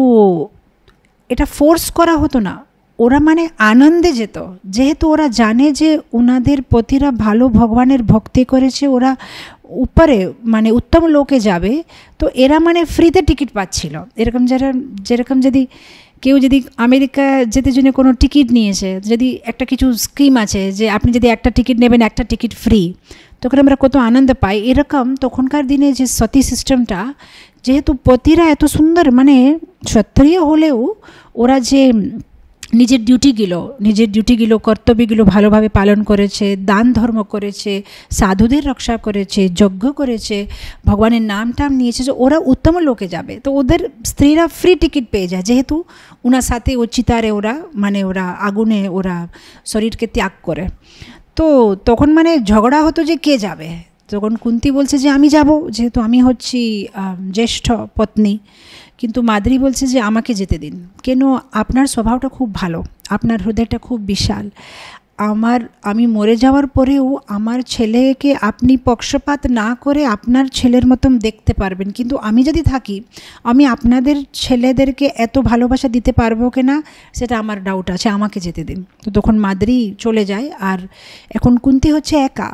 এটা ফোর্স করা হতো না, ওরা মানে আনন্দে যেত, যেহেতু ওরা জানে যে ওনাদের পতিরা ভালো ভগবানের ভক্তি করেছে, ওরা উপরে মানে উত্তম লোকে যাবে, তো এরা মানে ফ্রিতে টিকিট পাচ্ছিল। এরকম যারা যেরকম যদি কেউ যদি আমেরিকা যেতে জন্য কোনো টিকিট নিয়েছে, যদি একটা কিছু স্কিম আছে যে আপনি যদি একটা টিকিট নেবেন একটা টিকিট ফ্রি, তখন আমরা কত আনন্দ পাই। এরকম তখনকার দিনে যে সতী সিস্টেমটা, যেহেতু পতিরা এত সুন্দর মানে ক্ষত্রিয় হলেও ওরা যে নিজের ডিউটিগুলো কর্তব্যগুলো ভালোভাবে পালন করেছে, দান ধর্ম করেছে, সাধুদের রক্ষা করেছে, যজ্ঞ করেছে, ভগবানের নাম টাম নিয়েছে, যে ওরা উত্তম লোকে যাবে, তো ওদের স্ত্রীরা ফ্রি টিকিট পেয়ে যায়, যেহেতু ওনার সাথে ও চিতারে ওরা মানে ওরা আগুনে ওরা শরীরকে ত্যাগ করে। তো তখন মানে ঝগড়া হতো যে কে যাবে, তখন কুন্তি বলছে যে আমি যাব, যেহেতু আমি হচ্ছি জ্যেষ্ঠ পত্নী, কিন্তু মাদ্রী বলছে যে আমাকে যেতে দিন, কেন আপনার স্বভাবটা খুব ভালো, আপনার হৃদয়টা খুব বিশাল, আমি মরে যাওয়ার পরেও আমার ছেলেকে আপনি পক্ষপাত না করে আপনার ছেলের মতন দেখতে পারবেন, কিন্তু আমি যদি থাকি আমি আপনাদের ছেলেদেরকে এত ভালোবাসা দিতে পারবো কিনা সেটা আমার ডাউট আছে, আমাকে যেতে দিন। তো তখন মাদ্রী চলে যায়, আর এখন কুন্তি হচ্ছে একা,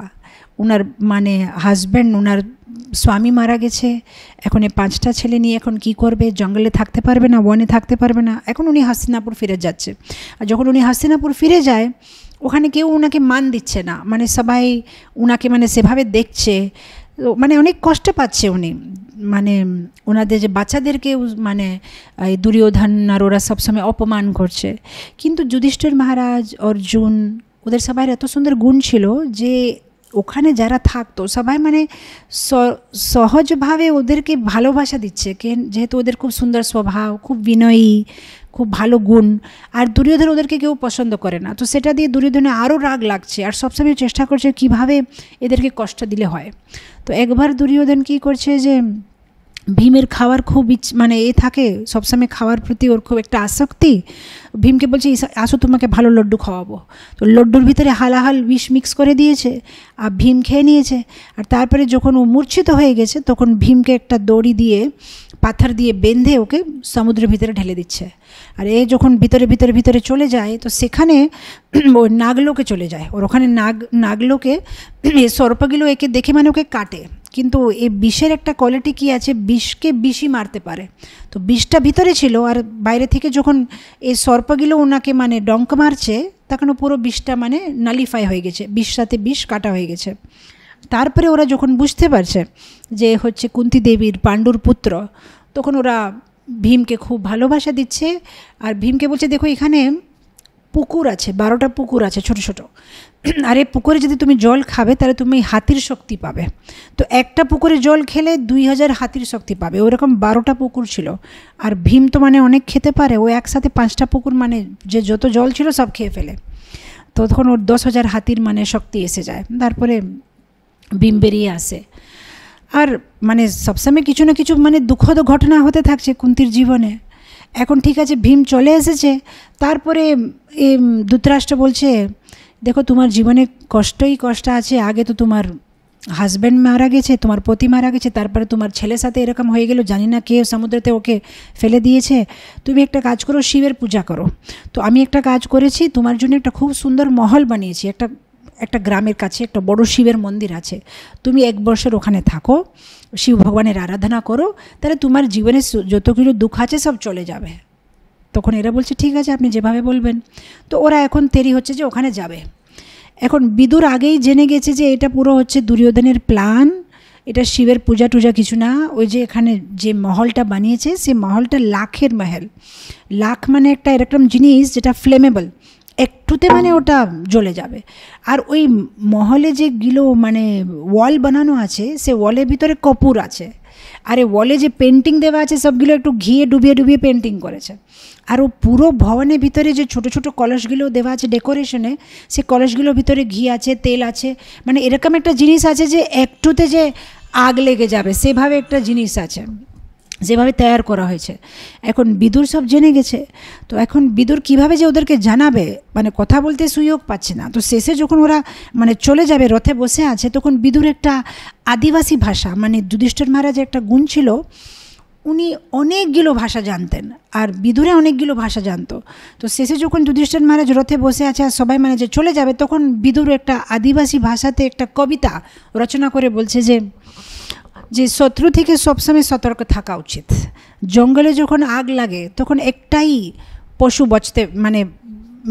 ওনার মানে হাজব্যান্ড ওনার স্বামী মারা গেছে, এখন এই 5টা ছেলে নিয়ে এখন কি করবে, জঙ্গলে থাকতে পারবে না, বনে থাকতে পারবে না, এখন উনি হস্তিনাপুর ফিরে যাচ্ছে। আর যখন উনি হস্তিনাপুর ফিরে যায়, ওখানে কেউ ওনাকে মান দিচ্ছে না, মানে সবাই ওনাকে মানে সেভাবে দেখছে, মানে অনেক কষ্ট পাচ্ছে উনি, মানে ওনাদের যে বাচ্চাদেরকে মানে এই দুর্যোধন আর ওরা সবসময় অপমান করছে। কিন্তু যুধিষ্ঠির মহারাজ, অর্জুন, ওদের সবাই এত সুন্দর গুণ ছিল যে ওখানে যারা থাকতো সবাই মানে সহজভাবে ওদেরকে ভালোবাসা দিচ্ছে, যেহেতু ওদের খুব সুন্দর স্বভাব, খুব বিনয়ী, খুব ভালো গুণ, আর দুর্যোধন ওদেরকে কেউ পছন্দ করে না, তো সেটা দিয়ে দুর্যোধনে আরও রাগ লাগছে, আর সবসময় চেষ্টা করছে কিভাবে এদেরকে কষ্ট দিলে হয়। তো একবার দুর্যোধন কী করছে যে ভীমের খাওয়ার খুব মানে থাকে, সবসময় খাওয়ার প্রতি ওর খুব একটা আসক্তি, ভীমকে বলছে আসো তোমাকে ভালো লড্ডু খাওয়াবো, তো লড্ডুর ভিতরে হালাহাল বিষ মিক্স করে দিয়েছে, আর ভীম খেয়ে নিয়েছে। আর তারপরে যখন ও মূর্ছিত হয়ে গেছে, তখন ভীমকে একটা দড়ি দিয়ে পাথর দিয়ে বেঁধে ওকে সমুদ্রের ভিতরে ঢেলে দিচ্ছে। আর এ যখন ভিতরে চলে যায়, তো সেখানে ও নাগলোকে চলে যায়, ওর ওখানে নাগলোকে সর্পগুলো একে দেখে মানে ওকে কাটে, কিন্তু এই বিষের একটা কোয়ালিটি কী আছে, বিষকে বিষই মারতে পারে, তো বিষটা ভিতরে ছিল, আর বাইরে থেকে যখন এই সর্পগুলো ওনাকে মানে ডঙ্ক মারছে, তখন পুরো বিষটা মানে নালিফাই হয়ে গেছে, বিষ সাথে বিষ কাটা হয়ে গেছে। তারপরে ওরা যখন বুঝতে পারছে যে হচ্ছে কুন্তি দেবীর পাণ্ডুর পুত্র, তখন ওরা ভীমকে খুব ভালোবাসা দিচ্ছে, আর ভীমকে বলছে দেখো এখানে পুকুর আছে, 12টা পুকুর আছে ছোট ছোট, আর এই পুকুরে যদি তুমি জল খাবে তাহলে তুমি হাতির শক্তি পাবে, তো একটা পুকুরে জল খেলে 2000 হাতির শক্তি পাবে, ওরকম 12টা পুকুর ছিল। আর ভীম তো মানে অনেক খেতে পারে, ও একসাথে 5টা পুকুর মানে যে যত জল ছিল সব খেয়ে ফেলে, তো তখন ওর 10,000 হাতির মানে শক্তি এসে যায়। তারপরে ভীম বেরিয়ে আসে, আর মানে সবসময় কিছু না কিছু মানে দুঃখদ ঘটনা হতে থাকছে কুন্তির জীবনে। এখন ঠিক আছে ভীম চলে এসেছে, তারপরে ধৃতরাষ্ট্র বলছে দেখো তোমার জীবনে কষ্টই কষ্ট আছে, আগে তো তোমার হাজব্যান্ড মারা গেছে, তোমার পতি মারা গেছে, তারপরে তোমার ছেলের সাথে এরকম হয়ে গেল, জানি না কে সমুদ্রেতে ওকে ফেলে দিয়েছে, তুমি একটা কাজ করো, শিবের পূজা করো। তো আমি একটা কাজ করেছি, তোমার জন্য একটা খুব সুন্দর মহল বানিয়েছি, একটা গ্রামের কাছে একটা বড় শিবের মন্দির আছে, তুমি 1 বছর ওখানে থাকো, শিব ভগবানের আরাধনা করো, তাহলে তোমার জীবনে যত কিছু দুঃখ আছে সব চলে যাবে। তখন এরা বলছে ঠিক আছে, আপনি যেভাবে বলবেন। তো ওরা এখন তৈরি হচ্ছে যে ওখানে যাবে। এখন বিদুর আগেই জেনে গেছে যে এটা পুরো হচ্ছে দুর্যোধনের প্ল্যান, এটা শিবের পূজা টুজা কিছু না। ওই যে এখানে যে মহলটা বানিয়েছে, সেই মহলটা লাখের মহল। লাখ মানে একটা এরকম জিনিস যেটা ফ্লেমেবল, একটুতে মানে ওটা জ্বলে যাবে। আর ওই মহলে যেগুলো মানে ওয়াল বানানো আছে, সে ওয়ালের ভিতরে কপুর আছে, আর এই ওয়ালে যে পেন্টিং দেওয়া আছে সবগুলো একটু ঘিয়ে ডুবিয়ে ডুবিয়ে পেন্টিং করেছে। আর ও পুরো ভবনের ভিতরে যে ছোটো ছোটো কলসগুলো দেওয়া আছে ডেকোরেশনে, সে কলসগুলোর ভিতরে ঘি আছে, তেল আছে, মানে এরকম একটা জিনিস আছে যে একটুতে যে আগ লেগে যাবে সেভাবে একটা জিনিস আছে, যেভাবে তৈরি করা হয়েছে। এখন বিদুর সব জেনে গেছে। তো এখন বিদুর কিভাবে যে ওদেরকে জানাবে, মানে কথা বলতে সুযোগ পাচ্ছে না। তো শেষে যখন ওরা মানে চলে যাবে, রথে বসে আছে, তখন বিদুর একটা আদিবাসী ভাষা, মানে যুধিষ্ঠির মহারাজের একটা গুণ ছিল, উনি অনেকগুলো ভাষা জানতেন, আর বিদুরে অনেকগুলো ভাষা জানতো। তো শেষে যখন যুধিষ্ঠির মহারাজ রথে বসে আছে আর সবাই মানে যে চলে যাবে, তখন বিদুর একটা আদিবাসী ভাষাতে একটা কবিতা রচনা করে বলছে যে শত্রু থেকে সবসময় সতর্ক থাকা উচিত। জঙ্গলে যখন আগ লাগে তখন একটাই পশু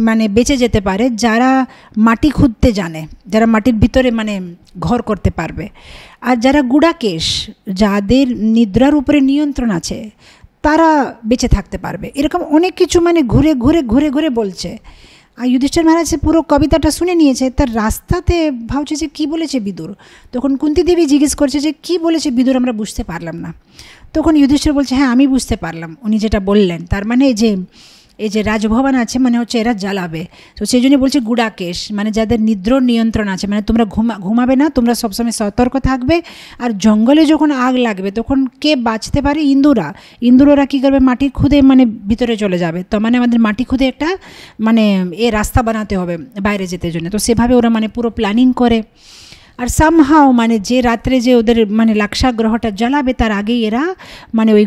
মানে বেঁচে যেতে পারে, যারা মাটি খুঁড়তে জানে, যারা মাটির ভিতরে মানে ঘর করতে পারবে। আর যারা গুড়াকেশ, যাদের নিদ্রার উপরে নিয়ন্ত্রণ আছে, তারা বেঁচে থাকতে পারবে। এরকম অনেক কিছু মানে ঘুরে ঘুরে ঘুরে ঘুরে বলছে। আর যুধিষ্ঠির মহারাজ পুরো কবিতাটা শুনে নিয়েছে। তার রাস্তাতে ভাবছে যে কী বলেছে বিদুর। তখন কুন্তী দেবী জিজ্ঞেস করছে যে কী বলেছে বিদুর, আমরা বুঝতে পারলাম না। তখন যুধিষ্ঠির বলছে হ্যাঁ আমি বুঝতে পারলাম, উনি যেটা বললেন তার মানে এই যে রাজভবন আছে মানে হচ্ছে এরা জ্বালাবে। তো সেই জন্য বলছে গুড়াকেশ, মানে যাদের নিদ্রার নিয়ন্ত্রণ আছে, মানে তোমরা ঘুমাবে না, তোমরা সবসময় সতর্ক থাকবে। আর জঙ্গলে যখন আগ লাগবে তখন কে বাঁচতে পারে? ইন্দুররা কী করবে, মাটি খুদে মানে ভিতরে চলে যাবে। তো মানে আমাদের মাটি খুদে একটা মানে রাস্তা বানাতে হবে বাইরে যেতে জন্য। তো সেভাবে ওরা মানে পুরো প্ল্যানিং করে। আর সামহাও মানে যে রাত্রে যে ওদের মানে লাক্ষাগ্রহটা জ্বালাবে তার আগেই এরা মানে ওই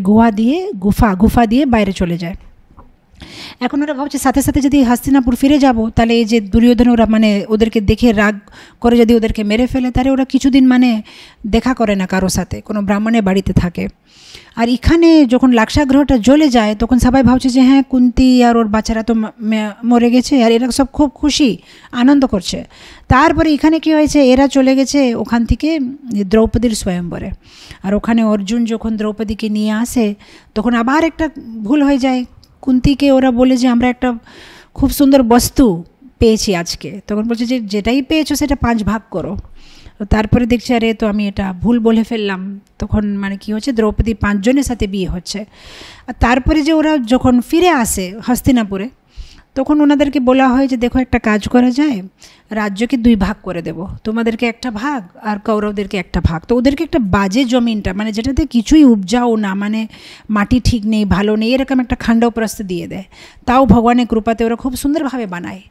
গুফা দিয়ে বাইরে চলে যায়। এখন ওরা ভাবছে সাথে সাথে যদি হস্তিনাপুর ফিরে যাব, তাহলে এই যে দুর্যোধন ওরা মানে ওদেরকে দেখে রাগ করে যদি ওদেরকে মেরে ফেলে, তাহলে ওরা কিছুদিন মানে দেখা করে না কারোর সাথে, কোনো ব্রাহ্মণের বাড়িতে থাকে। আর এখানে যখন লাক্ষাগ্রহটা জ্বলে যায় তখন সবাই ভাবছে যে হ্যাঁ কুন্তী আর ওর বাচ্চারা তো মরে গেছে, আর এরা সব খুব খুশি আনন্দ করছে। তারপরে এখানে কী হয়েছে, এরা চলে গেছে ওখান থেকে দ্রৌপদীর স্বয়ম্বরে। আর ওখানে অর্জুন যখন দ্রৌপদীকে নিয়ে আসে তখন আবার একটা ভুল হয়ে যায়। কুন্তিকে ওরা বলে যে আমরা একটা খুব সুন্দর বস্তু পেয়েছি আজকে। তখন বলছে যে যেটাই পেয়েছো সেটা 5 ভাগ করো। তারপরে দেখছে আরে তো আমি এটা ভুল বলে ফেললাম। তখন মানে কি হচ্ছে, দ্রৌপদী 5 জনের সাথে বিয়ে হচ্ছে। আর তারপরে যে ওরা যখন ফিরে আসে হস্তিনাপুরে, তখন ওনাদেরকে বলা হয় যে দেখো একটা কাজ করা যায়, রাজ্যকে 2 ভাগ করে দেব, তোমাদেরকে একটা ভাগ আর কৌরবদেরকে একটা ভাগ। তো ওদেরকে একটা বাজে জমিনটা, মানে যেটাতে কিছুই উপজাও না, মানে মাটি ঠিক নেই, ভালো নেই, এরকম একটা খান্ডপ্রস্থ দিয়ে দেয়। তাও ভগবানের কৃপাতে ওরা খুব সুন্দরভাবে বানায়।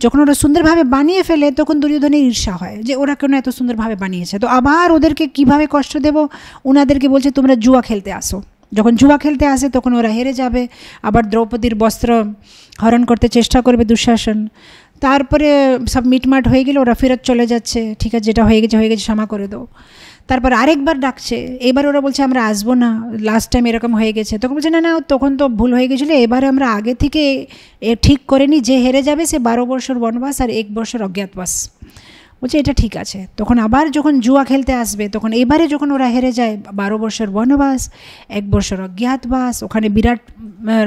যখন ওরা সুন্দরভাবে বানিয়ে ফেলে তখন দুর্যোধনের ঈর্ষা হয় যে ওরা কেন এত সুন্দরভাবে বানিয়েছে। তো আবার ওদেরকে কিভাবে কষ্ট দেব, ওনাদেরকে বলছে তোমরা জুয়া খেলতে আসো। যখন জুয়া খেলতে আসে তখন ওরা হেরে যাবে, আবার দ্রৌপদীর বস্ত্র হরণ করতে চেষ্টা করবে দুঃশাসন। তারপরে সব মিটমাট হয়ে গেলে ওরা ফেরত চলে যাচ্ছে, ঠিক আছে যেটা হয়ে গেছে ক্ষমা করে দাও। তারপর আরেকবার ডাকছে, এবার ওরা বলছে আমরা আসবো না, লাস্ট টাইম এরকম হয়ে গেছে। তখন বলছে না তখন তো ভুল হয়ে গেছিলো, এবারে আমরা আগে থেকে ঠিক করে নিই, যে হেরে যাবে সে 12 বছর বনবাস আর 1 বছর অজ্ঞাতবাস। বলছে এটা ঠিক আছে। তখন আবার যখন জুয়া খেলতে আসবে তখন এবারে যখন ওরা হেরে যায় 12 বছর বনবাস, 1 বছর অজ্ঞাতবাস। ওখানে বিরাট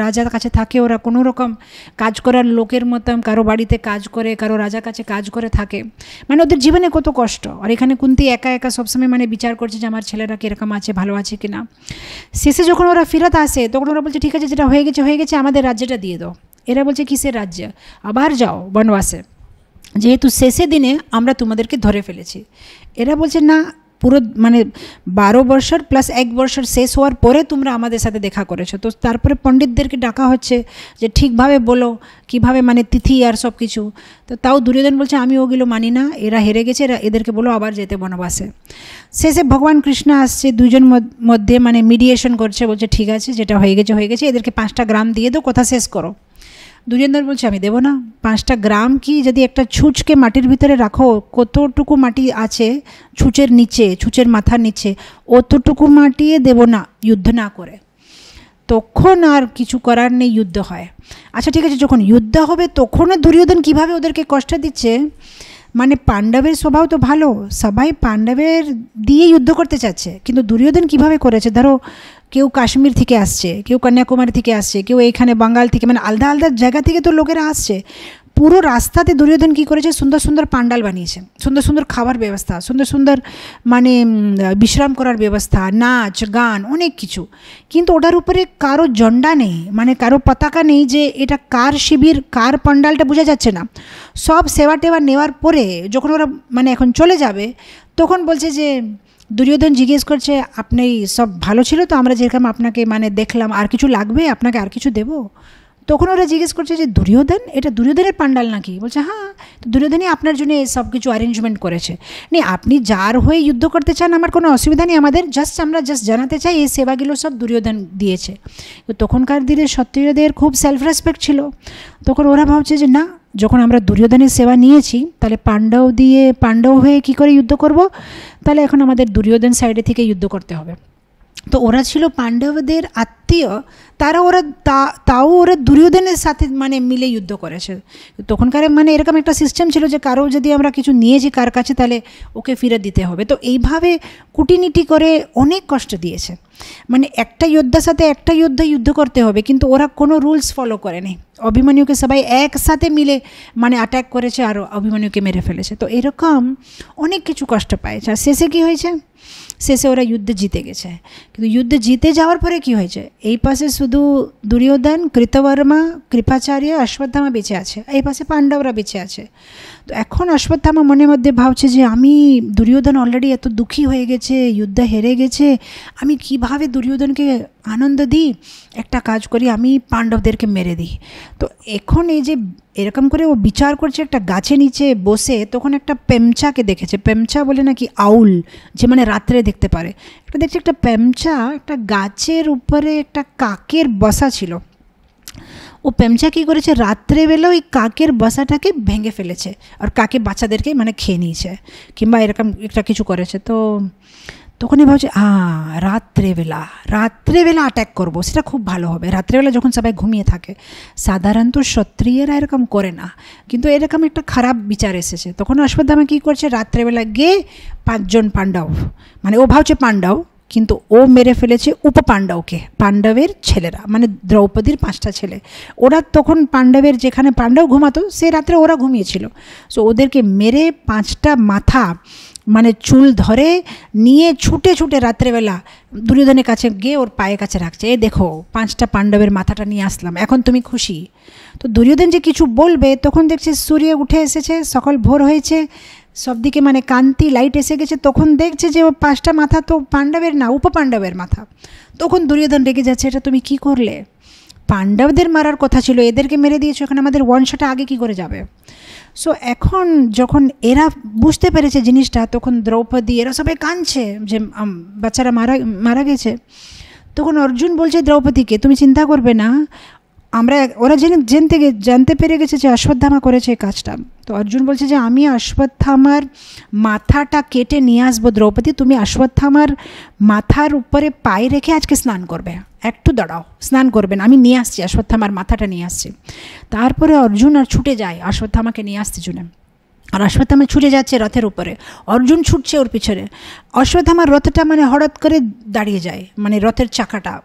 রাজার কাছে থাকে, ওরা কোনো রকম কাজ করার লোকের মতন কারো বাড়িতে কাজ করে, কারো রাজার কাছে কাজ করে থাকে, মানে ওদের জীবনে কত কষ্ট। আর এখানে কুন্তী একা একা সবসময় মানে বিচার করছে যে আমার ছেলেরা কীরকম আছে, ভালো আছে কিনা। শেষে যখন ওরা ফেরত আসে তখন ওরা বলছে ঠিক আছে যেটা হয়ে গেছে আমাদের রাজ্যটা দিয়ে দাও। এরা বলছে কিসের রাজ্য, আবার যাও বনবাসে, যেহেতু শেষে দিনে আমরা তোমাদেরকে ধরে ফেলেছি। এরা বলছে না পুরো মানে 12 বছর প্লাস 1 বছর শেষ হওয়ার পরে তোমরা আমাদের সাথে দেখা করেছো। তো তারপরে পণ্ডিতদেরকে ডাকা হচ্ছে যে ঠিকভাবে বলো কিভাবে মানে তিথি আর সব কিছু। তো তাও দুর্যোধন বলছে আমি ওগুলো মানি না, এরা হেরে গেছে, এদেরকে বলো আবার যেতে বনবাসে। শেষে ভগবান কৃষ্ণ আসছে, দুজন মধ্যে মানে মিডিয়েশন করছে, বলছে ঠিক আছে যেটা হয়ে গেছে, এদেরকে 5টা গ্রাম দিয়ে দাও, কথা শেষ করো। দুর্যোধন বলছে আমি দেবো না। 5টা গ্রাম কি, যদি একটা ছুঁচকে মাটির ভিতরে রাখো, কতটুকু মাটি আছে ছুঁচের নিচে, ছুঁচের মাথার নিচে, অতটুকু মাটিয়ে দেবো না যুদ্ধ না করে। তখন আর কিছু করার নেই, যুদ্ধ হয়। আচ্ছা ঠিক আছে, যখন যুদ্ধ হবে তখনও দুর্যোধন কীভাবে ওদেরকে কষ্ট দিচ্ছে, মানে পাণ্ডবের স্বভাব তো ভালো, সবাই পাণ্ডবের দিয়ে যুদ্ধ করতে চাচ্ছে, কিন্তু দুর্যোধন কীভাবে করেছে, ধরো কেউ কাশ্মীর থেকে আসছে, কেউ কন্যাকুমারী থেকে আসছে, কেউ এইখানে বাঙ্গাল থেকে, মানে আলাদা আলাদা জায়গা থেকে তো লোকেরা আসছে। পুরো রাস্তাতে দুর্যোধন কী করেছে, সুন্দর সুন্দর পান্ডাল বানিয়েছে, সুন্দর সুন্দর খাবার ব্যবস্থা, সুন্দর সুন্দর মানে বিশ্রাম করার ব্যবস্থা, নাচ গান অনেক কিছু। কিন্তু ওটার উপরে কারো জন্ডা নেই, মানে কারো পতাকা নেই যে এটা কার শিবির, কার পান্ডালটা বোঝা যাচ্ছে না। সব সেবা টেবা নেওয়ার পরে যখন ওরা মানে এখন চলে যাবে, তখন বলছে যে দুর্যোধন জিজ্ঞেস করছে আপনি সব ভালো ছিল তো, আমরা যেরকম আপনাকে মানে দেখলাম, আর কিছু লাগবে আপনাকে, আর কিছু দেবো? তখন ওরা জিজ্ঞেস করছে যে দুর্যোধন, এটা দুর্যোধনের পান্ডাল নাকি? বলছে হ্যাঁ, তো দুর্যোধনই আপনার জন্য সব কিছু অ্যারেঞ্জমেন্ট করেছে। নেই আপনি যার হয়ে যুদ্ধ করতে চান আমার কোনো অসুবিধা নেই, আমরা জাস্ট জানাতে চাই এই সেবাগুলো সব দুর্যোধন দিয়েছে। তো তখনকার দিনে ক্ষত্রিয়দের খুব সেলফ রেসপেক্ট ছিল। তখন ওরা ভাবছে যে না, যখন আমরা দুর্যোধনের সেবা নিয়েছি তাহলে পাণ্ডব হয়ে কী করে যুদ্ধ করব, তাহলে এখন আমাদের দুর্যোধন সাইডে থেকে যুদ্ধ করতে হবে। তো ওরা ছিল পাণ্ডবদের আত্মীয়, তাও ওরা দুর্যোধনের সাথে মানে মিলে যুদ্ধ করেছে। তখনকার মানে এরকম একটা সিস্টেম ছিল যে কারো যদি আমরা কিছু নিয়েছি কার কাছে, তাহলে ওকে ফিরে দিতে হবে। তো এইভাবে কুটিনীতি করে অনেক কষ্ট দিয়েছে, মানে একটা যোদ্ধার সাথে একটা যুদ্ধ করতে হবে, কিন্তু ওরা কোনো রুলস ফলো করেনি। অভিমন্যুকে সবাই একসাথে মিলে মানে অ্যাটাক করেছে আর অভিমন্যুকে মেরে ফেলেছে। তো এরকম অনেক কিছু কষ্ট পাইছে। আর শেষে কী হয়েছে, শেষে ওরা যুদ্ধে জিতে গেছে। কিন্তু যুদ্ধে জিতে যাওয়ার পরে কি হয়েছে, এই পাশে শুধু দুর্যোধন, কৃতবর্মা, কৃপাচার্য, অশ্বত্থামা বেঁচে আছে, এই পাশে পাণ্ডবরা বেঁচে আছে। তো এখন অশ্বত্থামা মনের মধ্যে ভাবছে যে আমি, দুর্যোধন অলরেডি এত দুঃখী হয়ে গেছে, যুদ্ধে হেরে গেছে, আমি কিভাবে দুর্যোধনকে আনন্দ দিই, একটা কাজ করি আমি পাণ্ডবদেরকে মেরে দিই। তো এখন এই যে এরকম করে ও বিচার করছে একটা গাছের নিচে বসে, তখন একটা পেমচাকে দেখেছে। পেমচা বলে নাকি আউল, যে মানে রাত্রে দেখতে পারে। একটা দেখছে একটা পেমচা একটা গাছের উপরে একটা কাকের বসা ছিল। ও পেমচা কী করেছে, রাত্রেবেলা ওই কাকের বসাটাকে ভেঙে ফেলেছে আর কাকে বাচ্চাদেরকে মানে খেয়ে নিয়েছে, কিংবা এরকম একটা কিছু করেছে। তো তখনই ভাবছে রাত্রেবেলা অ্যাট্যাক করবো, সেটা খুব ভালো হবে। রাত্রেবেলা যখন সবাই ঘুমিয়ে থাকে, সাধারণত ক্ষত্রিয়েরা এরকম করে না, কিন্তু এরকম একটা খারাপ বিচার এসেছে। তখন অশ্বত্থামা কী করছে, রাত্রেবেলা গিয়ে 5 জন পাণ্ডব, মানে ও ভাবছে পাণ্ডব, কিন্তু ও মেরে ফেলেছে উপপাণ্ডবকে, পাণ্ডবের ছেলেরা, মানে দ্রৌপদীর 5টা ছেলে। ওরা তখন পাণ্ডবের যেখানে পাণ্ডব ঘুমাতো সেই রাত্রে ওরা ঘুমিয়েছিল। সো ওদেরকে মেরে 5টা মাথা মানে চুল ধরে নিয়ে ছুটে রাত্রেবেলা দুর্যোধনের কাছে গিয়ে ওর পায়ের কাছে রাখছে, এ দেখো 5টা পাণ্ডবের মাথাটা নিয়ে আসলাম, এখন তুমি খুশি? তো দুর্যোধন যে কিছু বলবে, তখন দেখছে সূর্য উঠে এসেছে, সকাল ভোর হয়েছে, সব দিকে মানে কান্তি লাইট এসে গেছে। তখন দেখছে যে ও 5টা মাথা তো পাণ্ডবের না, উপপাণ্ডবের মাথা। তখন দুর্যোধন রেগে যাচ্ছে, এটা তুমি কি করলে? পাণ্ডবদের মারার কথা ছিল, এদেরকে মেরে দিয়েছো, এখন আমাদের বংশটা আগে কি করে যাবে? সো এখন যখন এরা বুঝতে পেরেছে জিনিসটা, তখন দ্রৌপদী এরা সবাই কাঁদছে যে বাচ্চারা মারা গেছে। তখন অর্জুন বলছে দ্রৌপদীকে, তুমি চিন্তা করবে না, ওরা জানতে পেরে গেছে যে অশ্বত্থামা করেছে এই কাজটা। তো অর্জুন বলছে যে আমি অশ্বত্থামার মাথাটা কেটে নিয়ে আসবো দ্রৌপদী, তুমি অশ্বত্থামার মাথার উপরে পায়ে রেখে আজকে স্নান করবে, একটু দাঁড়াও, স্নান করবেন, আমি নিয়ে আসছি, অশ্বত্থামার মাথাটা নিয়ে আসছি। তারপরে অর্জুন আর ছুটে যায় অশ্বত্থামাকে নিয়ে আসতে জন্য। আর অশ্বত্থামা ছুটে যাচ্ছে রথের উপরে, অর্জুন ছুটছে ওর পিছনে। অশ্বত্থামার রথটা মানে হঠাৎ করে দাঁড়িয়ে যায়, মানে রথের চাকাটা।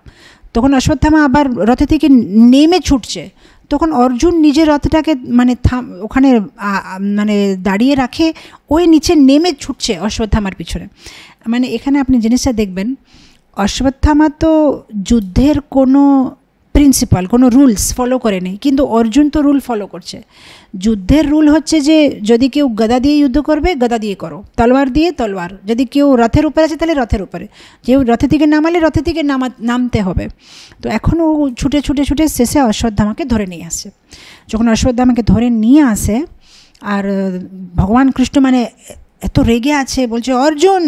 তখন অশ্বত্থামা আবার রথে থেকে নেমে ছুটছে। তখন অর্জুন নিজের রথটাকে মানে ওখানে মানে দাঁড়িয়ে রাখে, ওই নিচে নেমে ছুটছে অশ্বত্থামার পিছনে। মানে এখানে আপনি জিনিসটা দেখবেন, অশ্বত্থামা তো যুদ্ধের কোনো প্রিন্সিপাল, কোনো রুলস ফলো করে নেই, কিন্তু অর্জুন তো রুল ফলো করছে। যুদ্ধের রুল হচ্ছে যে যদি কেউ গদা দিয়ে যুদ্ধ করবে গদা দিয়ে করো, তলোয়ার দিয়ে তলোয়ার, যদি কেউ রথের উপরে আছে তাহলে রথের উপরে, কেউ রথে থেকে নামালে রথে থেকে নামতে হবে। তো এখনও ছুটে ছুটে ছুটে শেষে অশ্বত্থামাকে ধরে নিয়ে আসে। যখন অশ্বত্থামাকে ধরে নিয়ে আসে আর ভগবান কৃষ্ণ মানে এত রেগে আছে, বলছে অর্জুন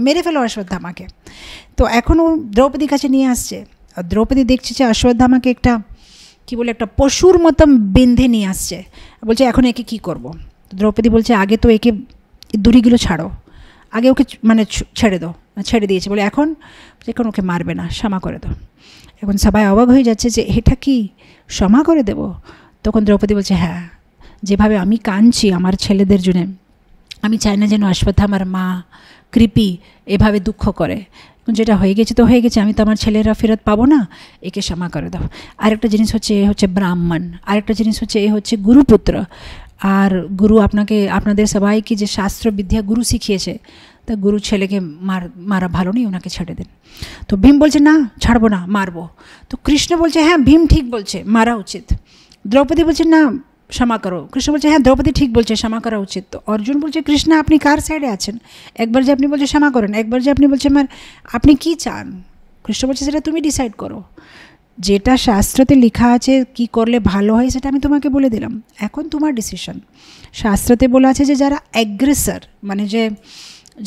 মেরে ফেলো অশ্বত্থামাকে। তো এখনও দ্রৌপদীর কাছে নিয়ে আসছে, আর দ্রৌপদী দেখছে যে অশ্বত্থামাকে একটা কী বলে একটা পশুর মতন বেঁধে নিয়ে আসছে, বলছে এখন একে কী করব। দ্রৌপদী বলছে আগে তো একে দড়িগুলো ছাড়ো, আগে ওকে মানে ছেড়ে দাও। ছেড়ে দিয়েছে, বলে এখন ওকে মারবে না, ক্ষমা করে দাও। এখন সবাই অবাক হয়ে যাচ্ছে যে এটা কি ক্ষমা করে দেব? তখন দ্রৌপদী বলছে হ্যাঁ, যেভাবে আমি কাঁদছি আমার ছেলেদের জন্য, আমি চাই না যেন অশ্বত্থামার মা কৃপি এভাবে দুঃখ করে। যেটা হয়ে গেছে তো হয়ে গেছে, আমি তো আমার ছেলেরা ফেরত পাবো না, একে ক্ষমা করে দাও। আরেকটা জিনিস হচ্ছে এ হচ্ছে ব্রাহ্মণ, আরেকটা জিনিস হচ্ছে এ হচ্ছে গুরুপুত্র, আর গুরু আপনাদের সবাইকে যে শাস্ত্র বিদ্যা গুরু শিখিয়েছে, তা গুরু ছেলেকে মারা ভালো নেই, ওনাকে ছেড়ে দেন। তো ভীম বলছে না ছাড়বো না, মারবো। তো কৃষ্ণ বলছে হ্যাঁ ভীম ঠিক বলছে, মারা উচিত। দ্রৌপদী বলছে না क्षमा करो। কৃষ্ণ বলছে হ্যাঁ দ্রৌপদী ঠিক বলছে, ক্ষমা করা উচিত। তো অর্জুন বলছে কৃষ্ণ আপনি কার সাইডে আছেন? একবার যে আপনি বলছে ক্ষমা করেন, একবার যে আপনি বলছেন আপনি কি চান? কৃষ্ণ বলছে সেটা তুমি ডিসাইড করো, যেটা শাস্ত্রতে লেখা আছে কি করলে ভালো হয় সেটা আমি তোমাকে বলে দিলাম, এখন তোমার ডিসিশন। শাস্ত্রতে বলা আছে যে যারা অ্যাগ্রেসর, মানে যে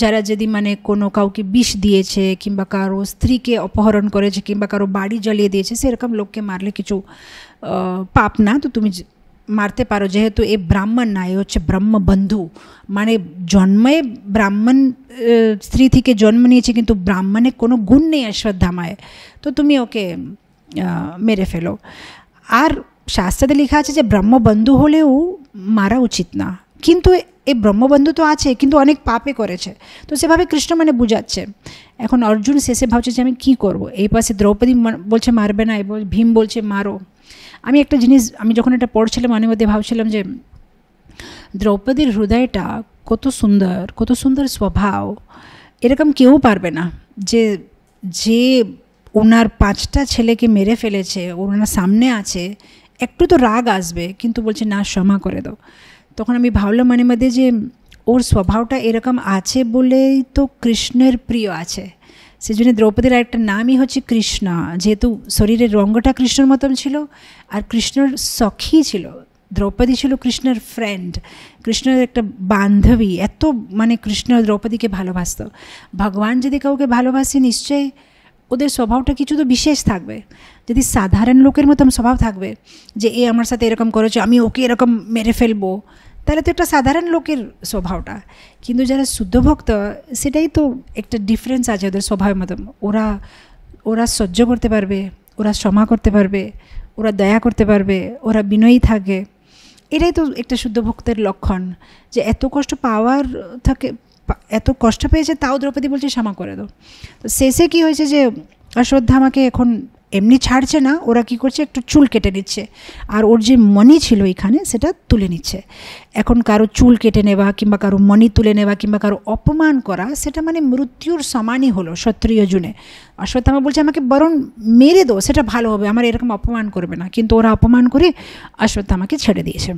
যারা যদি মানে কোনো কাউকে বিষ দিয়েছে কিংবা কারো স্ত্রীকে অপহরণ করেছে কিংবা কারো বাড়ি জ্বালিয়ে দিয়েছে, সেরকম লোককে মারলে কিছু পাপ না, তো তুমি মারতে পারো। যেহেতু এ ব্রাহ্মণ না, এ হচ্ছে ব্রহ্মবন্ধু, মানে জন্মে ব্রাহ্মণ স্ত্রী থেকে জন্ম নিয়েছে কিন্তু ব্রাহ্মণের কোনো গুণ নেই অশ্বত্থামায়, তো তুমি ওকে মেরে ফেলো। আর শাস্ত্রে লেখা আছে যে ব্রহ্মবন্ধু হলেও মারা উচিত না, কিন্তু এই ব্রহ্মবন্ধু তো আছে কিন্তু অনেক পাপে করেছে, তো সেভাবে কৃষ্ণ মানে বুঝাচ্ছে। এখন অর্জুন শেষে ভাবছে যে আমি কী করবো। এই পাশে দ্রৌপদী বলছে মারবে না, ভীম বলছে মারো। আমি একটা জিনিস আমি যখন এটা পড়ছিলাম মনের মধ্যে ভাবছিলাম যে দ্রৌপদীর হৃদয়টা কত সুন্দর স্বভাব, এরকম কেউ পারবে না যে ওনার 5টা ছেলেকে মেরে ফেলেছে, ওনার সামনে আছে, একটু তো রাগ আসবে, কিন্তু বলছে না ক্ষমা করে দাও। তখন আমি ভাবলাম মনের মধ্যে যে ওর স্বভাবটা এরকম আছে বলেই তো কৃষ্ণের প্রিয় আছে, সেজন্য দ্রৌপদীর একটা নামই হচ্ছে কৃষ্ণা, যেহেতু শরীরের রঙটা কৃষ্ণের মতন ছিল আর কৃষ্ণের সখী ছিল। দ্রৌপদী ছিল কৃষ্ণের ফ্রেন্ড, কৃষ্ণের একটা বান্ধবী, এত মানে কৃষ্ণ দ্রৌপদীকে ভালোবাসত। ভগবান যদি কাউকে ভালোবাসে নিশ্চয়ই ওদের স্বভাবটা কিছু তো বিশেষ থাকবে। যদি সাধারণ লোকের মতন স্বভাব থাকবে যে এ আমার সাথে এরকম করেছে আমি ওকে এরকম মেরে ফেলবো, তাহলে তো একটা সাধারণ লোকের স্বভাবটা। কিন্তু যারা শুদ্ধ ভক্ত সেটাই তো একটা ডিফারেন্স আছে ওদের স্বভাবের মতন। ওরা সহ্য করতে পারবে, ওরা ক্ষমা করতে পারবে, ওরা দয়া করতে পারবে, ওরা বিনয়ী থাকে। এটাই তো একটা শুদ্ধ ভক্তের লক্ষণ, যে এত কষ্ট পাওয়ার থাকে, এত কষ্ট পেয়েছে তাও দ্রৌপদী বলছে ক্ষমা করে দাও। তো শেষে কী হয়েছে যে অশ্বত্থামাকে এখন এমনি ছাড়ছে না, ওরা কি করছে একটু চুল কেটে নিচ্ছে, আর ওর যে মণি ছিল এখানে সেটা তুলে নিচ্ছে। এখন কারো চুল কেটে নেওয়া কিংবা কারো মণি তুলে নেওয়া কিংবা কারো অপমান করা সেটা মানে মৃত্যুর সমানই হলো ক্ষত্রিয় জুনে। অশ্বত্থামা বলছে আমাকে বরং মেরে দো, সেটা ভালো হবে, আমার এরকম অপমান করবে না, কিন্তু ওরা অপমান করে অশ্বত্থামাকে ছেড়ে দিয়েছে।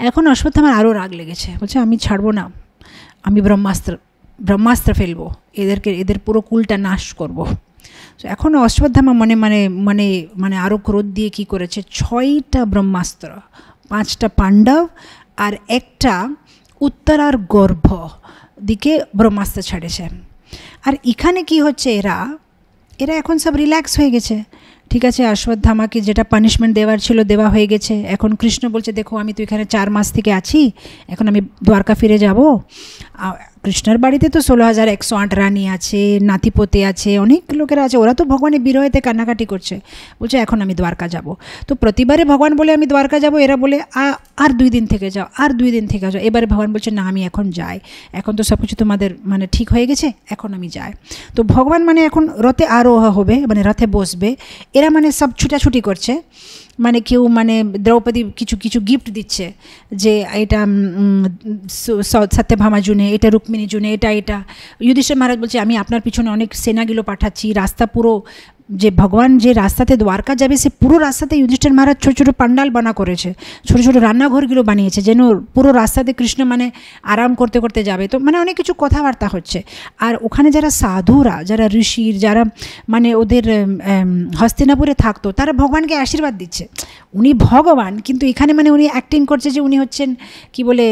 এখন অশ্বত্থামার আরও রাগ লেগেছে, বলছে আমি ছাড়বো না, আমি ব্রহ্মাস্ত্র ফেলবো, এদের পুরো কুলটা নাশ করব। তো এখন অশ্বত্থামা মানে আরও ক্রোধ দিয়ে কী করেছে, 6টা ব্রহ্মাস্ত্র, 5টা পাণ্ডব আর একটা উত্তরার গর্ভ দিকে ব্রহ্মাস্ত্র ছাড়েছে। আর এখানে কি হচ্ছে, এরা এখন সব রিল্যাক্স হয়ে গেছে। ঠিক আছে, অশ্বত্থামাকে যেটা পানিশমেন্ট দেওয়ার ছিল দেওয়া হয়ে গেছে। এখন কৃষ্ণ বলছে দেখো আমি তো এখানে 4 মাস থেকে আছি, এখন আমি দ্বারকা ফিরে যাব। কৃষ্ণের বাড়িতে তো 16,108 রানী আছে, নাতিপোতে আছে, অনেক লোকেরা আছে, ওরা তো ভগবানের বিরহেতে কান্নাকাটি করছে। বলছে এখন আমি দ্বারকা যাব। তো প্রতিবারে ভগবান বলে আমি দ্বারকা যাব, এরা বলে আর 2 দিন থেকে যাও, আর 2 দিন থেকে যাও। এবারে ভগবান বলছে না আমি এখন যাই, এখন তো সব কিছু তোমাদের মানে ঠিক হয়ে গেছে, এখন আমি যাই। তো ভগবান মানে এখন রথে আরোহ হবে, মানে রথে বসবে। এরা মানে সব ছুটাছুটি করছে, মানে কেউ মানে দ্রৌপদী কিছু গিফট দিচ্ছে, যে এটা সত্যভামা জুনে, এটা রুক্মিণী জুনে, এটা যুধিষ্ঠির মহারাজ বলছে আমি আপনার পিছনে অনেক সেনাগুলো পাঠাচ্ছি, রাস্তা পুরো যে ভগবান যে রাস্তাতে দ্বারকা যাবে সে পুরো রাস্তাতে যুধিষ্ঠির মহারাজ ছোটো ছোটো পান্ডাল বানা করেছে, ছোটো ছোটো রান্নাঘরগুলো বানিয়েছে, যেন পুরো রাস্তাতে কৃষ্ণ মানে আরাম করতে করতে যাবে। তো মানে অনেক কিছু কথাবার্তা হচ্ছে। আর ওখানে যারা সাধুরা, যারা ঋষির, যারা মানে ওদের হস্তিনাপুরে থাকতো, তারা ভগবানকে আশীর্বাদ দিচ্ছে। উনি ভগবান, কিন্তু এখানে মানে উনি অ্যাক্টিং করছে যে উনি হচ্ছেন কি বলে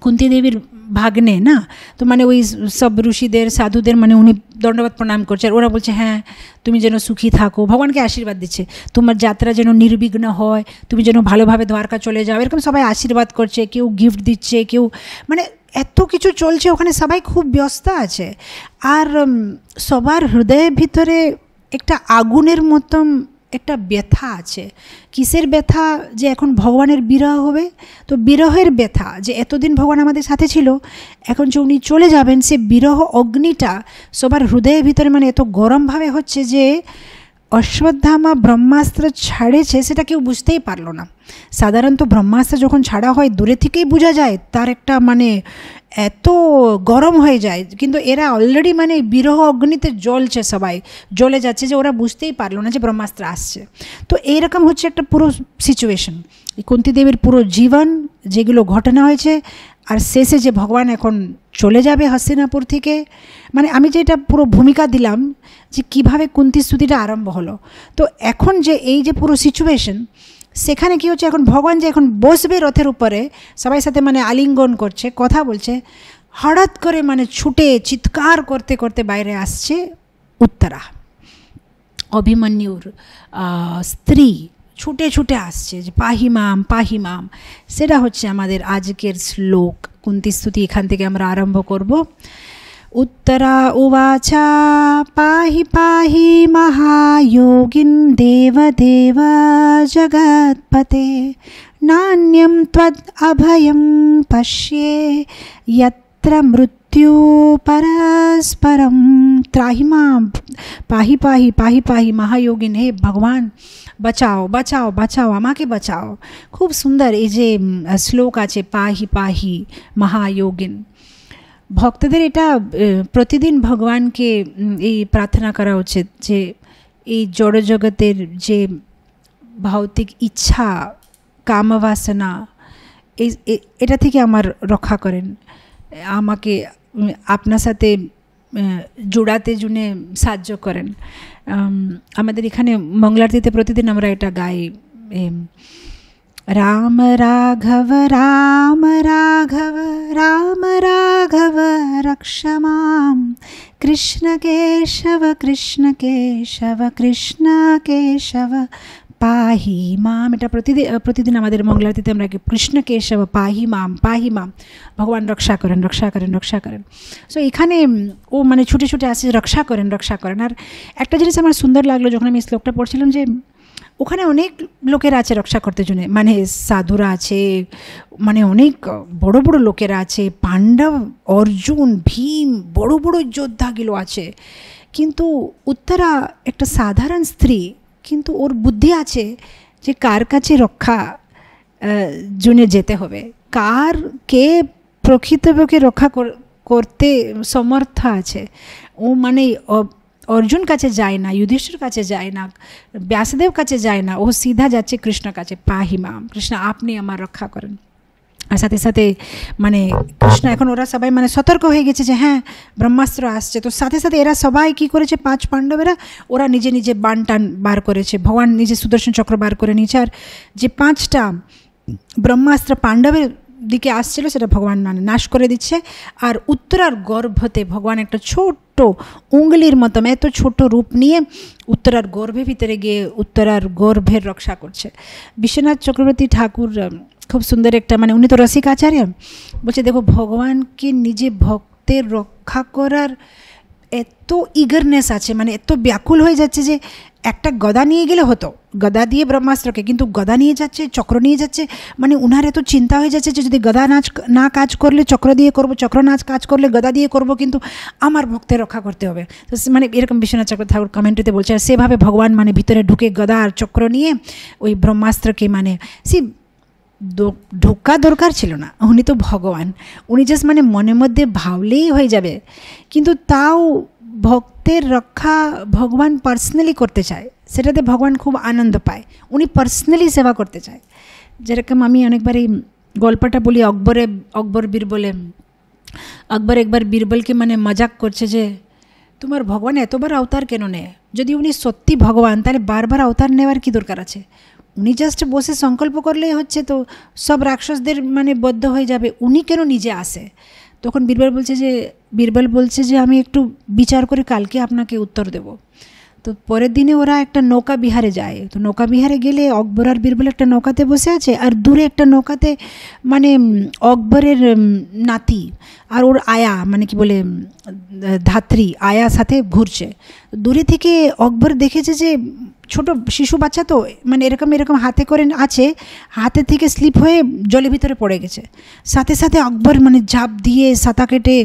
কুন্তি দেবীর ভাগ্নে না। তো মানে ওই সব ঋষিদের সাধুদের মানে উনি দণ্ডবাদ প্রণাম করছে, আর ওরা বলছে হ্যাঁ তুমি যেন সুখী থাকো, ভগবানকে আশীর্বাদ দিচ্ছে, তোমার যাত্রা যেন নির্বিঘ্ন হয়, তুমি যেন ভালোভাবে দ্বারকা চলে যাও, এরকম সবাই আশীর্বাদ করছে, কেউ গিফট দিচ্ছে, কেউ মানে এত কিছু চলছে ওখানে, সবাই খুব ব্যস্ত আছে। আর সবার হৃদয়ের ভিতরে একটা আগুনের মতন একটা ব্যথা আছে। কিসের ব্যথা? যে এখন ভগবানের বিরহ হবে, তো বিরহের ব্যথা, যে এতদিন ভগবান আমাদের সাথে ছিল, এখন যে উনি চলে যাবেন, সে বিরহ অগ্নিটা সবার হৃদয়ের ভিতরে মানে এত গরমভাবে হচ্ছে যে অশ্বত্থামা ব্রহ্মাস্ত্র ছাড়েছে সেটা কেউ বুঝতেই পারলো না। সাধারণত ব্রহ্মাস্ত্র যখন ছাড়া হয় দূরে থেকেই বোঝা যায় তার একটা মানে এত গরম হয়ে যায়, কিন্তু এরা অলরেডি মানে বিরহ অগ্নিতে জ্বলছে, সবাই জ্বলে যাচ্ছে, যে ওরা বুঝতেই পারলো না যে ব্রহ্মাস্ত্র আসছে। তো এইরকম হচ্ছে একটা পুরো সিচুয়েশন, কুন্তী দেবীর পুরো জীবন, যেগুলো ঘটনা হয়েছে, আর শেষে যে ভগবান এখন চলে যাবে হস্তিনাপুর থেকে। মানে আমি যেটা পুরো ভূমিকা দিলাম যে কীভাবে কুন্তি স্তুতিটা আরম্ভ হলো, তো এখন যে এই যে পুরো সিচুয়েশন, সেখানে কী হচ্ছে, এখন ভগবান যে এখন বসবে রথের উপরে, সবাই সাথে মানে আলিঙ্গন করছে, কথা বলছে, হঠাৎ করে মানে ছুটে চিৎকার করতে করতে বাইরে আসছে উত্তরা, অভিমন্যুর স্ত্রী, ছুটে ছুটে আসছে যে পাহিমাম পাহিমাম। সেটা হচ্ছে আমাদের আজকের শ্লোক, কুন্তি স্তুতি এখান থেকে আমরা আরম্ভ করব। উত্তরা উবাচা পাহি পাহি মহাযোগিন দেবদেব জগৎপতে নান্যম ত্বদ অভয়ম পশ্যে यत्र मृत्यु परस्परम त्राहि मां पाहि पाहि पाहि पाहि महायोगिन, हे भगवान বাঁচাও বাঁচাও বাঁচাও, আমাকে বাঁচাও। খুব সুন্দর এই যে শ্লোক আছে, পাহি পাহি মহাযোগিন। ভক্তদের এটা প্রতিদিন ভগবানকে এই প্রার্থনা করা উচিত যে এই জড়জগতের যে ভৌতিক ইচ্ছা, কামবাসনা, এটা থেকে আমার রক্ষা করেন, আমাকে আপনার সাথে জোড়াতে জুনে সাহায্য করেন। আমাদের এখানে মঙ্গলারতিতে প্রতিদিন আমরা এটা গাই, রাম রাঘব রাম রাঘব রাম রাঘব রক্ষমাম কৃষ্ণ কেশব কৃষ্ণ কেশব কৃষ্ণ কেশব পাহি মাম। এটা প্রতিদিন আমাদের মঙ্গলারতিতে আমরা কৃষ্ণ কেশব পাহি মাম ভগবান রক্ষা করেন রক্ষা করেন রক্ষা করেন। সো এখানে ও মানে ছুটে ছুটে আসে, রক্ষা করেন রক্ষা করেন। আর একটা জিনিস আমার সুন্দর লাগলো যখন আমি শ্লোকটা পড়ছিলাম, যে ওখানে অনেক লোকেরা আছে রক্ষা করতে জন্য, মানে সাধুরা আছে, মানে অনেক বড় বড় লোকেরা আছে, পাণ্ডব, অর্জুন, ভীম, বড় বড় যোদ্ধাগুলো আছে। কিন্তু উত্তরা একটা সাধারণ স্ত্রী, কিন্তু ওর বুদ্ধি আছে যে কার কাছে রক্ষা জন্য যেতে হবে, কে প্রকৃতপক্ষে রক্ষা করতে সমর্থ আছে। ও মানে অর্জুন কাছে যায় না, যুধিষ্ঠির কাছে যায় না, ব্যাসদেব কাছে যায় না, ও সিধা যাচ্ছে কৃষ্ণ কাছে, পাহি মাম, কৃষ্ণ আপনি আমার রক্ষা করেন। আর সাথে সাথে মানে কৃষ্ণ এখন ওরা সবাই মানে সতর্ক হয়ে গেছে যে হ্যাঁ ব্রহ্মাস্ত্র আসছে, তো সাথে সাথে এরা সবাই কি করেছে, 5 পাণ্ডবেরা ওরা নিজে নিজে বান টান বার করেছে, ভগবান নিজে সুদর্শন চক্র বার করে নিয়েছে, আর যে 5টা ব্রহ্মাস্ত্র পাণ্ডবের দিকে আসছিল সেটা ভগবান মানে নাশ করে দিচ্ছে। আর উত্তরার গর্ভতে ভগবান একটা ছোট্ট উঙ্গলির মতো এত ছোট রূপ নিয়ে উত্তরার গর্ভের ভিতরে গিয়ে উত্তরার গর্ভের রক্ষা করছে। বিশ্বনাথ চক্রবর্তী ঠাকুর খুব সুন্দর একটা মানে উনি তো রসিক আচার্য, বলছে দেখো ভগবানকে নিজে ভক্তের রক্ষা করার এত ইগারনেস আছে, মানে এত ব্যাকুল হয়ে যাচ্ছে যে একটা গদা নিয়ে গেলে হতো, গদা দিয়ে ব্রহ্মাস্ত্রকে, কিন্তু গদা নিয়ে যাচ্ছে, চক্র নিয়ে যাচ্ছে, মানে উনার এত চিন্তা হয়ে যাচ্ছে যে যদি গদা না কাজ করলে চক্র দিয়ে করব, চক্র না কাজ করলে গদা দিয়ে করব, কিন্তু আমার ভক্তের রক্ষা করতে হবে। তো মানে এরকম বিশ্বনাথ চক্রবর্তী ঠাকুর কমেন্ট্রিতে বলছে, আর সেভাবে ভগবান মানে ভিতরে ঢুকে গদা আর চক্র নিয়ে ওই ব্রহ্মাস্ত্রকে মানে ঢোকা দরকার ছিল না, উনি তো ভগবান, উনি জাস্ট মানে মনের মধ্যে ভাবলেই হয়ে যাবে। কিন্তু তাও ভক্তের ভক্তের রক্ষা ভগবান পার্সোনালি করতে চায়, সেটাতে ভগবান খুব আনন্দ পায়, উনি পার্সোনালি সেবা করতে চায়। যেরকম আমি অনেকবারই গল্পটা বলি অকবর বীরবলে। আকবর একবার বীরবলকে মানে মজাক করছে যে তোমার ভগবান এতবার অবতার কেন নেয়, যদি উনি সত্যি ভগবান তাহলে বারবার অবতার নেওয়ার কী দরকার আছে, উনি জাস্ট বসে সংকল্প করলেই হচ্ছে, তো সব রাক্ষসদের মানে বদ্ধ হয়ে যাবে, উনি কেন নিজে আসে। তখন বীরবল বলছে যে আমি একটু বিচার করে কালকে আপনাকে উত্তর দেব। তো পরের দিনে ওরা একটা নৌকা বিহারে যায়। তো নৌকা বিহারে গেলে অকবর আর বীরবল একটা নৌকাতে বসে আছে, আর দূরে একটা নৌকাতে মানে অকবরের নাতি আর ওর আয়া মানে কি বলে ধাত্রী আয়া সাথে ঘুরছে। দূরে থেকে অকবর দেখেছে যে ছোট শিশু বাচ্চা তো মানে এরকম হাতে করে আছে, হাতে থেকে স্লিপ হয়ে জলের ভিতরে পড়ে গেছে। সাথে সাথে অকবর মানে ঝাঁপ দিয়ে সাঁতার কেটে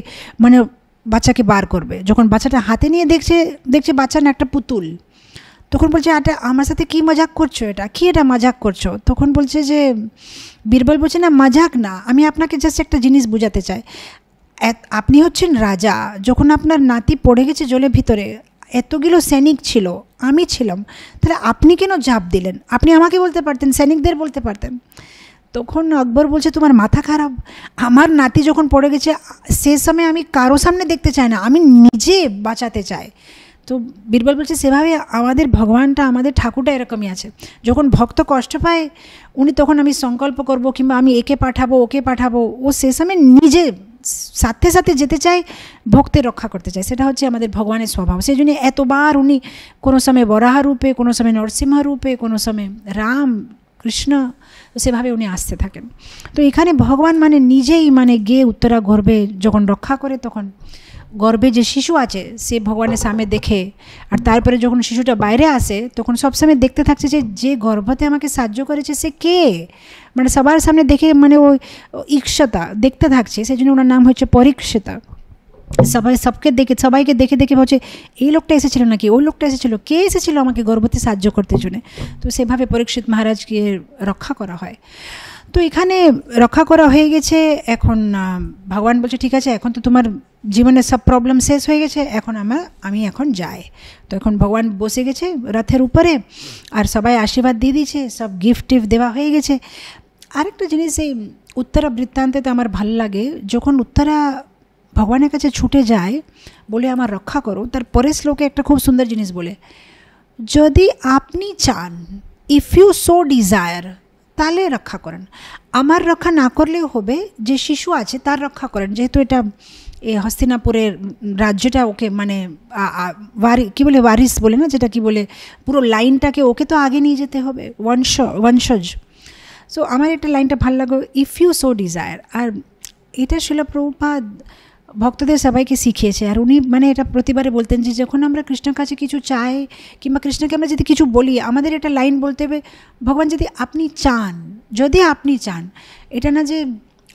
মানে বাচ্চাকে বার করবে। যখন বাচ্চাটা হাতে নিয়ে দেখছে বাচ্চা না একটা পুতুল, তখন বলছে এটা আমার সাথে কী মজাক করছো, এটা মজাক করছো। তখন বলছে যে বীরবল বলছে না মজাক না, আমি আপনাকে জাস্ট একটা জিনিস বোঝাতে চাই, আপনি হচ্ছেন রাজা, যখন আপনার নাতি পড়ে গেছে জলের ভিতরে এতগুলো সৈনিক ছিল, আমি ছিলাম, তাহলে আপনি কেন ঝাঁপ দিলেন, আপনি আমাকে বলতে পারতেন, সৈনিকদের বলতে পারতেন। তখন আকবর বলছে তোমার মাথা খারাপ, আমার নাতি যখন পড়ে গেছে সে সময় আমি কারো সামনে দেখতে চাই না, আমি নিজে বাঁচাতে চাই। তো বীরবল বলছে সেভাবে আমাদের ভগবানটা আমাদের ঠাকুরটা এরকমই আছে, যখন ভক্ত কষ্ট পায় উনি তখন আমি সংকল্প করব কিংবা আমি একে পাঠাবো ওকে পাঠাবো, ও সে সময় নিজে সাথে সাথে যেতে চায়, ভক্তের রক্ষা করতে চায়, সেটা হচ্ছে আমাদের ভগবানের স্বভাব। সেই জন্য এতবার উনি কোনো সময় বরাহ রূপে, কোনো সময় নরসিংহ রূপে, কোনো সময় রাম কৃষ্ণ, সেভাবে উনি আসতে থাকেন। তো এখানে ভগবান মানে নিজেই মানে গিয়ে উত্তরা গর্ভে যখন রক্ষা করে, তখন গর্ভে যে শিশু আছে সে ভগবানের সামনে দেখে, আর তারপরে যখন শিশুটা বাইরে আসে তখন সবসময় দেখতে থাকছে যে গর্ভতে আমাকে সাহায্য করেছে সে কে, মানে সবার সামনে দেখে মানে ওই ঈক্ষতা দেখতে থাকছে, সেই জন্য ওনার নাম হচ্ছে পরীক্ষিতা। সবাইকে দেখে বলছে এই লোকটা এসেছিল নাকি, ওই লোকটা এসেছিল, কে এসেছিল আমাকে গর্ভবতী সাহায্য করতে জন্য। তো সেভাবে পরীক্ষিত মহারাজকে রক্ষা করা হয়। তো এখানে রক্ষা করা হয়ে গেছে, এখন ভগবান বলছে ঠিক আছে এখন তো তোমার জীবনের সব প্রবলেম শেষ হয়ে গেছে, এখন আমি এখন যাই। তো এখন ভগবান বসে গেছে রথের উপরে, আর সবাই আশীর্বাদ দিয়ে দিয়েছে, সব গিফট দেওয়া হয়ে গেছে। আরেকটা জিনিস এই উত্তরা বৃত্তান্তেতে আমার ভালো লাগে, যখন উত্তরা ভগবানের কাছে ছুটে যায় বলে আমার রক্ষা করো, তার পরের শ্লোকে একটা খুব সুন্দর জিনিস বলে, যদি আপনি চান ইফ ইউ সো ডিজায়ার তাহলে রক্ষা করেন, আমার রক্ষা না করলেও হবে, যে শিশু আছে তার রক্ষা করেন, যেহেতু এটা এই হস্তিনাপুরের রাজ্যটা ওকে মানে কী বলে ওয়ারিস বলে না, যেটা কি বলে পুরো লাইনটাকে ওকে তো আগে নিয়ে যেতে হবে, বংশজ। সো আমার একটা লাইনটা ভালো লাগলো, ইফ ইউ সো ডিজায়ার। আর এটা শিল প্রভুপাদ ভক্তদের সবাইকে শিখিয়েছে, আর উনি মানে এটা প্রতিবারে বলতেন যে যখন আমরা কৃষ্ণের কাছে কিছু চাই কিংবা কৃষ্ণকে আমরা যদি কিছু বলি, আমাদের একটা লাইন বলতে হবে, ভগবান যদি আপনি চান, এটা না যে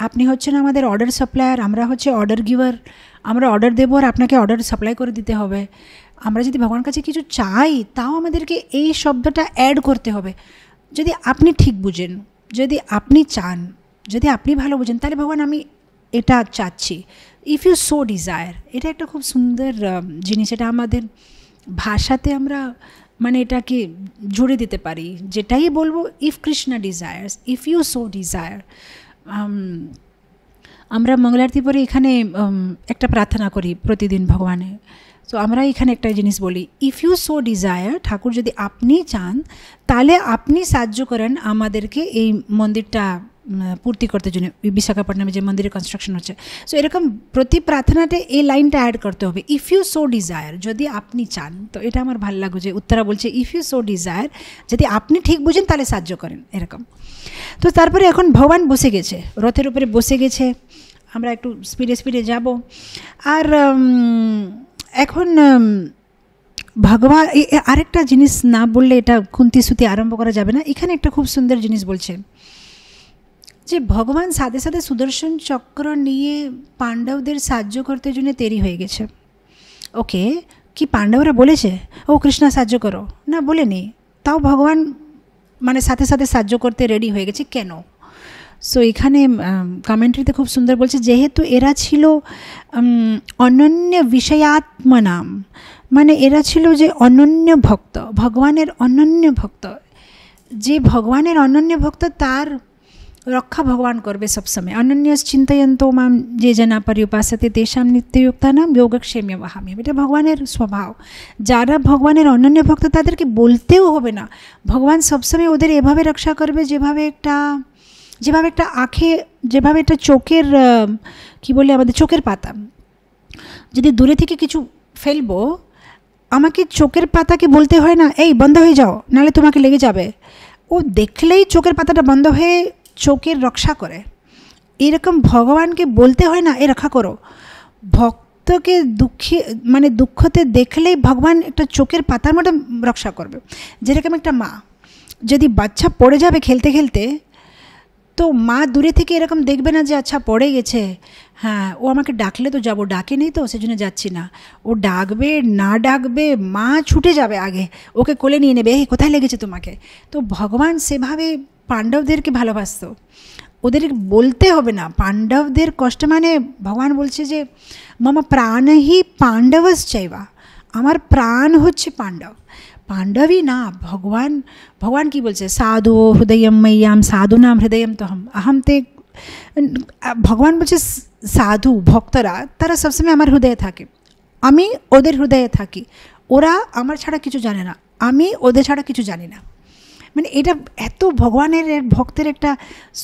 আপনি হচ্ছেন আমাদের অর্ডার সাপ্লায়ার, আমরা হচ্ছে অর্ডার গিভার, আমরা অর্ডার দেবো আর আপনাকে অর্ডার সাপ্লাই করে দিতে হবে। আমরা যদি ভগবানের কাছে কিছু চাই তাও আমাদেরকে এই শব্দটা অ্যাড করতে হবে, যদি আপনি ঠিক বুঝেন, যদি আপনি চান, যদি আপনি ভালো বুঝেন, তাহলে ভগবান আমি এটা চাচ্ছি, ইফ ইউ সো ডিজায়ার। এটা একটা খুব সুন্দর জিনিস, এটা আমাদের ভাষাতে আমরা মানে এটাকে জুড়ে দিতে পারি, যেটাই বলবো if Krishna desires, if you so desire. আমরা মঙ্গলারতি পরে এখানে একটা প্রার্থনা করি প্রতিদিন ভগবানের, তো আমরা এখানে একটা জিনিস বলি, ইফ ইউ সো ডিজায়ার, ঠাকুর যদি আপনি চান তাহলে আপনি সাহায্য করেন আমাদেরকে এই মন্দিরটা পূর্তি করতে জন্য, বিশাখাপট্টনমে যে মন্দিরের কনস্ট্রাকশন হচ্ছে। সো এরকম প্রতি প্রার্থনাতে এই লাইনটা অ্যাড করতে হবে, ইফ ইউ সো ডিজায়ার, যদি আপনি চান। তো এটা আমার ভালো লাগছে যে উত্তরা বলছে ইফ ইউ সো ডিজায়ার, যদি আপনি ঠিক বুঝেন তাহলে সাহায্য করেন, এরকম। তো তারপরে এখন ভগবান বসে গেছে, রথের উপরে বসে গেছে, আমরা একটু স্পিডে যাব। আর এখন ভগবান আরেকটা জিনিস না বললে এটা খুন্তি সুতি আরম্ভ করা যাবে না, এখানে একটা খুব সুন্দর জিনিস বলছে যে ভগবান সাথে সাথে সুদর্শন চক্র নিয়ে পাণ্ডবদের সাহায্য করতে জন্য তৈরি হয়ে গেছে। ওকে, কি পাণ্ডবরা বলেছে ও কৃষ্ণ সাহায্য করো? না, বলেনি, তাও ভগবান মানে সাথে সাথে সাহায্য করতে রেডি হয়ে গেছে, কেন? সো এখানে কমেন্ট্রিতে খুব সুন্দর বলছে, যেহেতু এরা ছিল অনন্য বিষয়াত্মনাম, মানে এরা ছিল যে অনন্য ভক্ত, ভগবানের অনন্য ভক্ত। যে ভগবানের অনন্য ভক্ত তার রক্ষা ভগবান করবে সবসময়। অনন্য চিন্তয়ন্ত মাম যে জনা পর্যুপাসতে তেষাম নিত্যযুক্তানাম যোগক্ষেমে বহামি, এটা ভগবানের স্বভাব। যারা ভগবানের অনন্য ভক্ত তাদেরকে বলতেও হবে না, ভগবান সবসময় ওদের এভাবে রক্ষা করবে যেভাবে একটা আঁখে, যেভাবে একটা চোখের কি বলে আমাদের চোখের পাতা, যদি দূরে থেকে কিছু ফেলবো আমাকে চোখের পাতাকে বলতে হয় না এই বন্ধ হয়ে যাও নাহলে তোমাকে লেগে যাবে, ও দেখলেই চোখের পাতাটা বন্ধ হয়ে চোখের রক্ষা করে। এরকম ভগবানকে বলতে হয় না এ রক্ষা করো, ভক্তকে দুঃখতে দেখলেই ভগবান একটা চোখের পাতার মতো রক্ষা করবে। যেরকম একটা মা যদি বাচ্চা পড়ে যাবে খেলতে খেলতে, তো মা দূরে থেকে এরকম দেখবে না যে আচ্ছা পড়ে গেছে, হ্যাঁ ও আমাকে ডাকলে তো যাবো, ডাকে নেই তো সেজন্য যাচ্ছি না, ও ডাকবে না ডাকবে মা ছুটে যাবে আগে, ওকে কোলে নিয়ে নেবে, এই কোথায় লেগেছে তোমাকে। তো ভগবান সেভাবে পাণ্ডবদেরকে ভালোবাসত, ওদের বলতে হবে না। পাণ্ডবদের কষ্ট মানে ভগবান বলছে যে মম প্রাণহি পাণ্ডবস চাইবা, আমার প্রাণ হচ্ছে পাণ্ডব, পাণ্ডবই না ভগবান কি বলছে সাধু হৃদয়ম ময়্যাম সাধু নাম হৃদয়ম তো আহম তে, ভগবান বলছে সাধু ভক্তরা তারা সবসময় আমার হৃদয়ে থাকে, আমি ওদের হৃদয়ে থাকি, ওরা আমার ছাড়া কিছু জানে না, আমি ওদের ছাড়া কিছু জানি না। মানে এটা এত ভগবানের ভক্তের একটা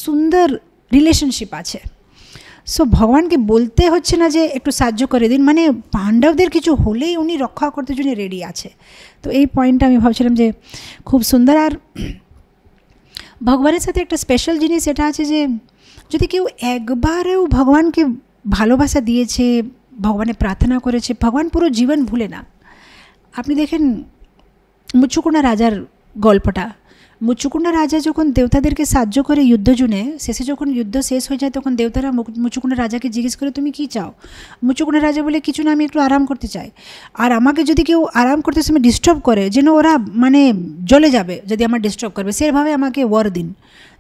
সুন্দর রিলেশনশিপ আছে। সো ভগবানকে বলতে হচ্ছে না যে একটু সাহায্য করে দিন, মানে পাণ্ডবদের কিছু হলেই উনি রক্ষা করতে জন্য রেডি আছে। তো এই পয়েন্টটা আমি ভাবছিলাম যে খুব সুন্দর। আর ভগবানের সাথে একটা স্পেশাল জিনিস এটা আছে যে যদি কেউ একবারেও ভগবানকে ভালোবাসা দিয়েছে, ভগবানের প্রার্থনা করেছে, ভগবান পুরো জীবন ভুলে না। আপনি দেখেন মুচুকুন্ডা রাজার গল্পটা, মুচুকুন্ডা রাজা যখন দেবতাদেরকে সাহায্য করে যুদ্ধ জুনে, শেষে যখন যুদ্ধ শেষ হয়ে যায় তখন দেবতারা মুচুকুন্ডা রাজাকে জিজ্ঞেস করে তুমি কী চাও। মুচুকুন্ডা রাজা বলে কিছু না, আমি একটু আরাম করতে চাই, আর আমাকে যদি কেউ আরাম করতে সময় ডিস্টার্ব করে যেন ওরা মানে জ্বলে যাবে যদি আমার ডিস্টার্ব করবে, সেভাবে আমাকে ওয়ার দিন।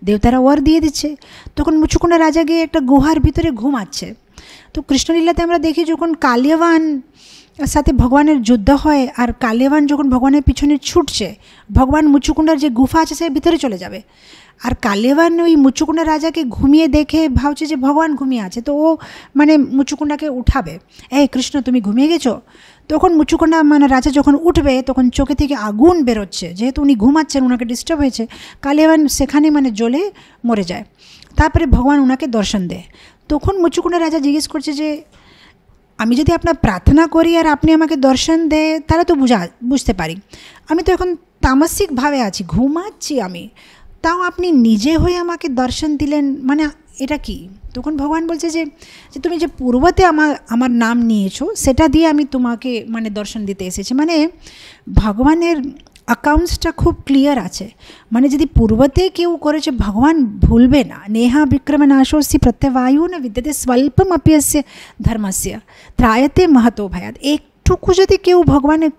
দেবতারা ওয়ার দিয়ে দিচ্ছে। তখন মুচুকুন্ডা রাজা গিয়ে একটা গুহার ভিতরে ঘুমাচ্ছে। তো কৃষ্ণলীলাতে আমরা দেখি যখন কালিয়াবান সাথে ভগবানের যুদ্ধ হয় আর কালিয়াবান যখন ভগবানের পিছনে ছুটছে, ভগবান মুচুকুন্ডার যে গুফা আছে সে ভিতরে চলে যাবে, আর কালিয়াবান ওই মুচুকুন্ডা রাজাকে ঘুমিয়ে দেখে ভাবছে যে ভগবান ঘুমিয়ে আছে, তো ও মানে মুচুকুন্ডাকে উঠাবে, এই কৃষ্ণ তুমি ঘুমিয়ে গেছো। তখন মুচুকুন্ডা মানে রাজা যখন উঠবে তখন চোখে থেকে আগুন বেরোচ্ছে, যেহেতু উনি ঘুমাচ্ছেন ওনাকে ডিস্টার্ব হয়েছে, কালিয়াবান সেখানে মানে জ্বলে মরে যায়। তারপরে ভগবান ওনাকে দর্শন দেয়। তখন মুচুকুন্ডা রাজা জিজ্ঞেস করছে যে আমি যদি আপনার প্রার্থনা করি আর আপনি আমাকে দর্শন দেয় তাহলে তো বুঝতে পারি, আমি তো এখন তামসিকভাবে আছি, ঘুমাচ্ছি আমি, তাও আপনি নিজে হয়ে আমাকে দর্শন দিলেন, মানে এটা কি। তখন ভগবান বলছে যে তুমি যে পূর্বতে আমার নাম নিয়েছো সেটা দিয়ে আমি তোমাকে মানে দর্শন দিতে এসেছি। মানে ভগবানের অ্যাকাউন্টসটা খুব ক্লিয়ার আছে, মানে যদি পূর্বতে কেউ করেছে ভগবান ভুলবে না। নেহা বিক্রম নাশোস্তি প্রত্যবায়ু না বিদ্যতে স্বল্পম অপ্যস্য ধর্মস্য ত্রায়তে মহতো ভয়াৎ। একটুকু যদি কেউ ভগবানের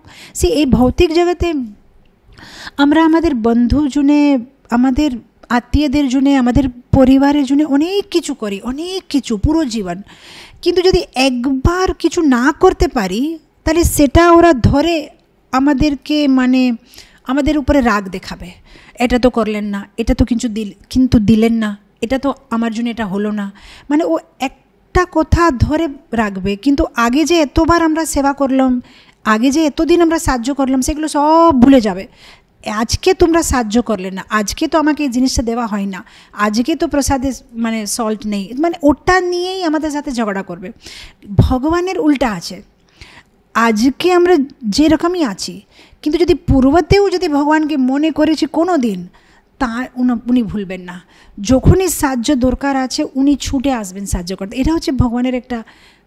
এই ভৌতিক জগতে আমরা আমাদের বন্ধু জুনে, আমাদের আত্মীয়দের জন্য, আমাদের পরিবারের জন্য অনেক কিছু করি, অনেক কিছু পুরো জীবন, কিন্তু যদি একবার কিছু না করতে পারি তাহলে সেটা ওরা ধরে আমাদেরকে মানে আমাদের উপরে রাগ দেখাবে, এটা তো করলেন না, এটা তো কিন্তু দিলেন না, এটা তো আমার জন্য এটা হলো না, মানে ও একটা কথা ধরে রাখবে। কিন্তু আগে যে এতবার আমরা সেবা করলাম, আগে যে এতদিন আমরা সাহায্য করলাম সেগুলো সব ভুলে যাবে। আজকে তোমরা সাহায্য করলে না, আজকে তো আমাকে এই জিনিসটা দেওয়া হয় না, আজকে তো প্রসাদে মানে সল্ট নেই, মানে ওটা নিয়েই আমাদের সাথে ঝগড়া করবে। ভগবানের উল্টা আছে, আজকে আমরা যেরকমই আছি কিন্তু যদি পূর্বতেও যদি ভগবানকে মনে করেছি কোনো দিন, তা উনি ভুলবেন না। যখনই সাহায্য দরকার আছে উনি ছুটে আসবেন সাহায্য করতে। এটা হচ্ছে ভগবানের একটা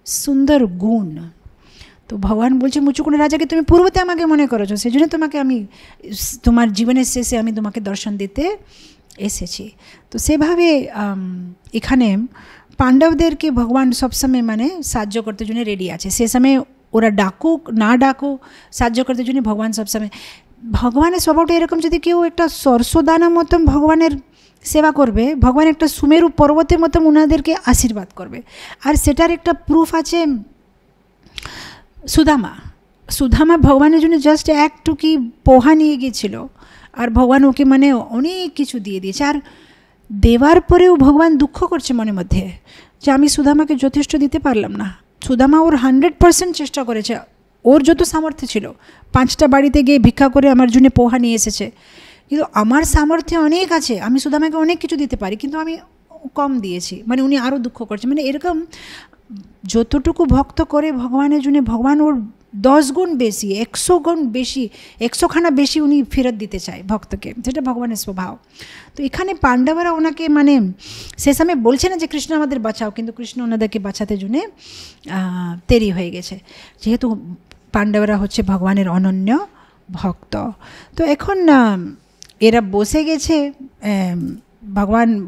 সুন্দর গুণ। তো ভগবান বলছে মুচুকুন্ডা রাজাকে তুমি পূর্বতে আমাকে মনে করেছো, সেই জন্য তোমাকে আমি তোমার জীবনের শেষে আমি তোমাকে দর্শন দিতে এসেছি। তো সেভাবে এখানে পাণ্ডবদেরকে ভগবান সবসময় মানে সাহায্য করতে জন্য রেডি আছে। সে সময় ওরা ডাকুক না ডাকুক সাহায্য করতে জন্য ভগবান সবসময়। ভগবানের স্বভাবটা এরকম, যদি কেউ একটা সরস্বদানা মতন ভগবানের সেবা করবে, ভগবান একটা সুমেরু পর্বতের মতন ওনাদেরকে আশীর্বাদ করবে। আর সেটার একটা প্রুফ আছে সুদামা। সুধামা ভগবানের জন্য জাস্ট একটু কি পোহা নিয়ে গিয়েছিল, আর ভগবান ওকে মানে অনেক কিছু দিয়ে দিয়েছে। আর দেওয়ার পরেও ভগবান দুঃখ করছে মনের মধ্যে যে আমি সুধামাকে যথেষ্ট দিতে পারলাম না। সুধামা ওর 100% চেষ্টা করেছে, ওর যত সামর্থ্য ছিল, 5টা বাড়িতে গিয়ে ভিক্ষা করে আমার জন্য পোহা নিয়ে এসেছে, কিন্তু আমার সামর্থ্য অনেক আছে, আমি সুধামাকে অনেক কিছু দিতে পারি, কিন্তু আমি কম দিয়েছি, মানে উনি আরও দুঃখ করছে। মানে এরকম যতটুকু ভক্ত করে ভগবানের জন্য, ভগবান ওর 10 গুণ বেশি, 100 গুণ বেশি, 100খানা বেশি উনি ফেরত দিতে চায় ভক্তকে, যেটা ভগবানের স্বভাব। তো এখানে পাণ্ডবরা ওনাকে মানে সে সময় বলছে না যে কৃষ্ণ আমাদের বাঁচাও, কিন্তু কৃষ্ণ ওনাদেরকে বাঁচাতে জন্য দেরি হয়ে গেছে, যেহেতু পাণ্ডবরা হচ্ছে ভগবানের অনন্য ভক্ত। তো এখন এরা বসে গেছে,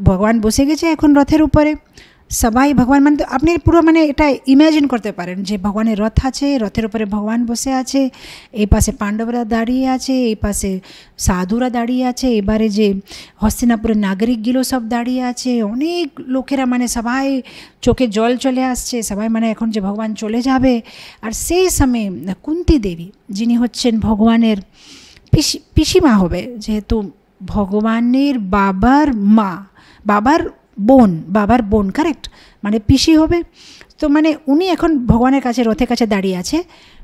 ভগবান বসে গেছে এখন রথের উপরে, সবাই ভগবান মানে আপনি পুরো মানে এটা ইমাজিন করতে পারেন যে ভগবানের রথ আছে, রথের উপরে ভগবান বসে আছে, এই পাশে পাণ্ডবরা দাঁড়িয়ে আছে, এই পাশে সাধুরা দাঁড়িয়ে আছে, এবারে যে হস্তিনাপুরের নাগরিকগুলো সব দাঁড়িয়ে আছে, অনেক লোকেরা মানে সবাই চোখে জল চলে আসছে, সবাই মানে এখন যে ভগবান চলে যাবে। আর সেই সময় কুন্তী দেবী, যিনি হচ্ছেন ভগবানের পিসিমা হবে, যেহেতু ভগবানের বাবার মা, বাবার বোন কারেক্ট, মানে পিসি হবে। তো মানে উনি এখন ভগবানের কাছে রথের কাছে দাঁড়িয়ে আছে,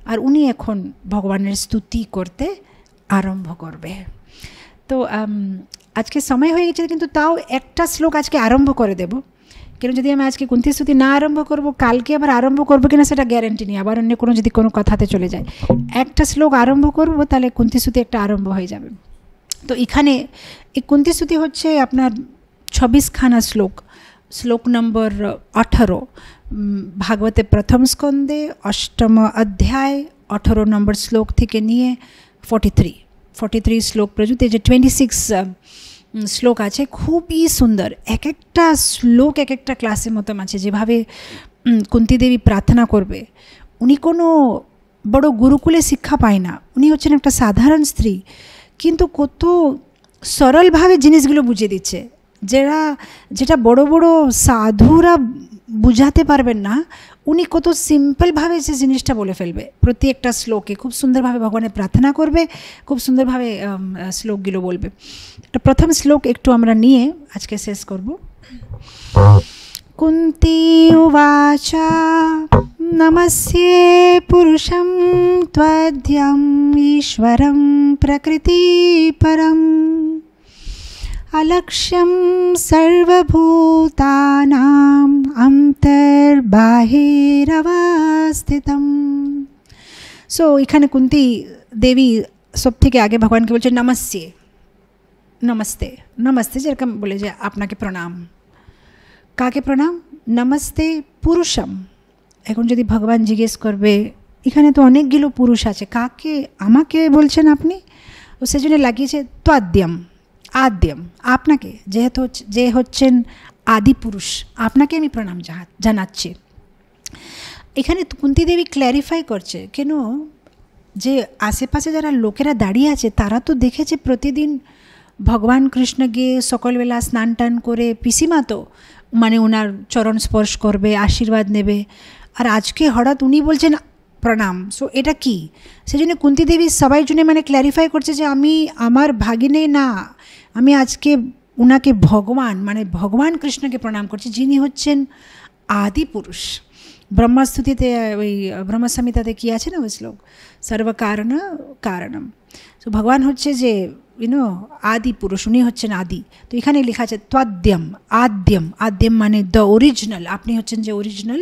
আর উনি এখন ভগবানের স্তুতি করতে আরম্ভ করবে। তো আজকে সময় হয়ে গেছে, কিন্তু তাও একটা শ্লোক আজকে আরম্ভ করে দেব, কেন যদি আমি আজকে কুন্তী স্তুতি না আরম্ভ করব, কালকে আবার আরম্ভ করবো কিনা সেটা গ্যারেন্টি নেই, আবার অন্য কোনো যদি কোনো কথাতে চলে যায়। একটা শ্লোক আরম্ভ করব, তাহলে কুন্তী স্তুতি একটা আরম্ভ হয়ে যাবে। তো এখানে এই কুন্তী স্তুতি হচ্ছে আপনার 26খানা শ্লোক নম্বর 18 ভাগবতে প্রথম স্কন্ধে 8ম অধ্যায় 18 নম্বর শ্লোক থেকে নিয়ে 43 শ্লোক পর্যন্ত, যে 26 শ্লোক আছে, খুবই সুন্দর। এক একটা শ্লোক এক একটা ক্লাসের মতন আছে, যেভাবে কুন্তী দেবী প্রার্থনা করবে। উনি কোনো বড় গুরুকুলে শিক্ষা পায় না, উনি হচ্ছেন একটা সাধারণ স্ত্রী, কিন্তু কত সরলভাবে জিনিসগুলো বুঝিয়ে দিচ্ছে, যেটা বড় বড় সাধুরা বুঝাতে পারবেন না, উনি কত সিম্পলভাবে সে জিনিসটা বলে ফেলবে। প্রতি একটা শ্লোকে খুব সুন্দরভাবে ভগবানের প্রার্থনা করবে, খুব সুন্দরভাবে শ্লোকগুলো বলবে। প্রথম শ্লোক একটু আমরা নিয়ে আজকে শেষ করব। কুন্তী উবাচা নমস্যে পুরুষং ত্বদ্যং ঈশ্বরং প্রকৃতি পরম অলক্ষ্যম সর্বভূতানাম অন্তর্বাহিরবস্থিতম। সো এখানে কুন্তী দেবী সব থেকে আগে ভগবানকে বলছে নমস্যে, নমস্তে, যেরকম বলে যে আপনাকে প্রণাম। কাকে প্রণাম? নমস্তে পুরুষম। এখন যদি ভগবান জিজ্ঞেস করবে এখানে তো অনেকগুলো পুরুষ আছে, কাকে আমাকে বলছেন আপনি? ও সেজন্য লাগিয়েছে ত্বদ্যম, আদ্যম, আপনাকে, যে হচ্ছেন আদি পুরুষ, আপনাকে আমি প্রণাম জানাচ্ছি। এখানে কুন্তী দেবী ক্ল্যারিফাই করছে, কেন যে আশেপাশে যারা লোকেরা দাঁড়িয়ে আছে তারা তো দেখেছে প্রতিদিন ভগবান কৃষ্ণ গিয়ে সকালবেলা স্নান টান করে পিসিমা তো মানে ওনার চরণ স্পর্শ করবে, আশীর্বাদ নেবে, আর আজকে হঠাৎ উনি বলছেন প্রণাম। সো এটা কি? সেজন্য কুন্তী দেবী সবাই জন্য মানে ক্ল্যারিফাই করছে যে আমি আমার ভাগিনে না, আমি আজকে ওনাকে ভগবান মানে ভগবান কৃষ্ণকে প্রণাম করছি, যিনি হচ্ছেন আদি পুরুষ। ব্রহ্মস্তুতিতে ওই ব্রহ্মসংহিতাতে কি আছে না ওই শ্লোক, সর্বকারণ কারণম। তো ভগবান হচ্ছে যে আদি পুরুষ, উনি হচ্ছেন আদি। তো এখানে লেখা আছে ত্বদ্যম, আদ্যম, আদ্যম মানে দ্য অরিজিনাল, আপনি হচ্ছেন যে অরিজিনাল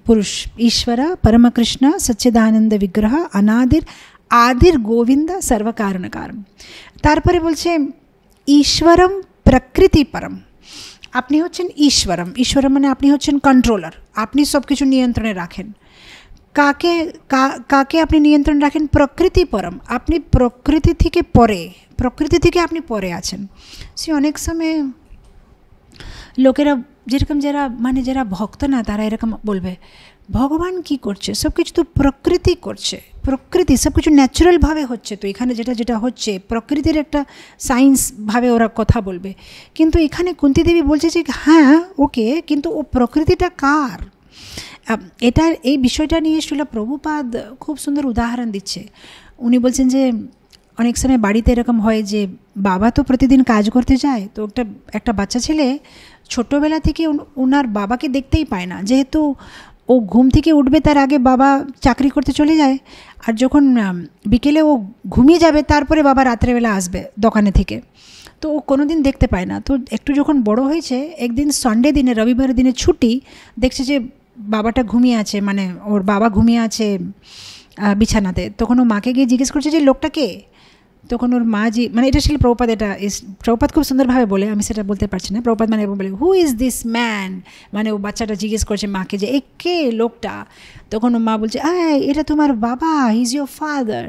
পুরুষ। ঈশ্বর পরমকৃষ্ণ সচ্চিদানন্দ বিগ্রহ অনাদির আদির গোবিন্দ সর্বকারণ কারণ। তারপরে বলছে ঈশ্বরম প্রকৃতি পরম, আপনি হচ্ছেন ঈশ্বরম। ঈশ্বরম মানে আপনি হচ্ছেন কন্ট্রোলার, আপনি সব কিছু নিয়ন্ত্রণে রাখেন। কাকে আপনি নিয়ন্ত্রণ রাখেন? প্রকৃতি পরম, আপনি প্রকৃতি থেকে আপনি পরে আছেন। সে অনেক সময় লোকেরা যেরকম যারা ভক্ত না তারা এরকম বলবে ভগবান কি করছে, সব কিছু তো প্রকৃতি করছে, প্রকৃতি সব কিছু ন্যাচারালভাবে হচ্ছে। তো এখানে যেটা হচ্ছে প্রকৃতির একটা সায়েন্সভাবে ওরা কথা বলবে, কিন্তু এখানে কুন্তী দেবী বলছে যে হ্যাঁ ওকে, কিন্তু ও প্রকৃতিটা কার? এটার এই বিষয়টা নিয়ে শ্রীল প্রভুপাদ খুব সুন্দর উদাহরণ দিচ্ছে। উনি বলছেন যে অনেক সময় বাড়িতে এরকম হয় যে বাবা তো প্রতিদিন কাজ করতে যায়, তো একটা বাচ্চা ছেলে ছোটোবেলা থেকে ওনার বাবাকে দেখতেই পায় না, যেহেতু ও ঘুম থেকে উঠবে তার আগে বাবা চাকরি করতে চলে যায়, আর যখন বিকেলে ও ঘুমিয়ে যাবে তারপরে বাবা রাত্রেবেলা আসবে দোকানে থেকে, তো ও কোনো দিন দেখতে পায় না। তো একটু যখন বড় হয়েছে, একদিন সানডে দিনে, রবিবার দিনে ছুটি, দেখছে যে বাবাটা ঘুমিয়ে আছে, মানে ওর বাবা ঘুমিয়ে আছে বিছানাতে। তখন ও মাকে গিয়ে জিজ্ঞেস করছে যে লোকটা কে? তখন ওর মা মানে এটা ছিল প্রভুপাদ, প্রভুপাদ খুব সুন্দরভাবে বলে, আমি সেটা বলতে পারছি না। প্রভুপাদ মানে বলে হু ইজ দিস ম্যান, মানে ও বাচ্চাটা জিজ্ঞেস করছে মাকে যে এ কে লোকটা? তখন ও মা বলছে এটা তোমার বাবা, হি ইজ ইয়োর ফাদার।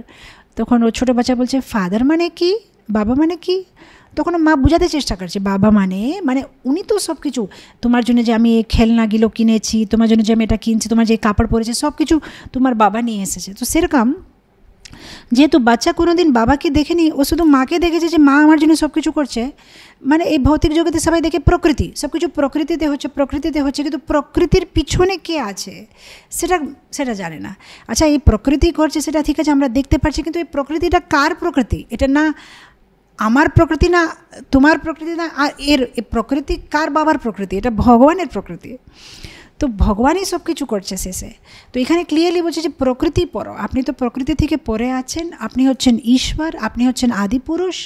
তখন ও ছোটো বাচ্চা বলছে ফাদার মানে কি, বাবা মানে কি? তখন মা বোঝাতে চেষ্টা করছে বাবা মানে উনি তো সব কিছু, তোমার জন্য যে আমি এই খেলনাগুলো কিনেছি, তোমার জন্য যে আমি এটা কিনছি, তোমার যে কাপড় পরেছে, সব কিছু তোমার বাবা নিয়ে এসেছে। তো সেরকম যেহেতু বাচ্চা কোনো দিন বাবাকে দেখেনি, ও শুধু মাকে দেখেছে যে মা আমার জন্য সব কিছু করছে। মানে এই ভৌতিক জগতে সবাই দেখে প্রকৃতি, সব কিছু প্রকৃতিতে হচ্ছে, কিন্তু প্রকৃতির পিছনে কে আছে সেটা জানে না। আচ্ছা, এই প্রকৃতি করছে সেটা ঠিক আছে, আমরা দেখতে পাচ্ছি, কিন্তু এই প্রকৃতিটা কার প্রকৃতি? এটা না আমার প্রকৃতি, না তোমার প্রকৃতি, না এর প্রকৃতি কার বাবার প্রকৃতি? এটা ভগবানের প্রকৃতি। তো ভগবানই সব কিছু করছে শেষে। তো এখানে ক্লিয়ারলি বলছে যে প্রকৃতি পর, আপনি তো প্রকৃতি থেকে পরে আছেন, আপনি হচ্ছেন ঈশ্বর, আপনি হচ্ছেন আদিপুরুষ।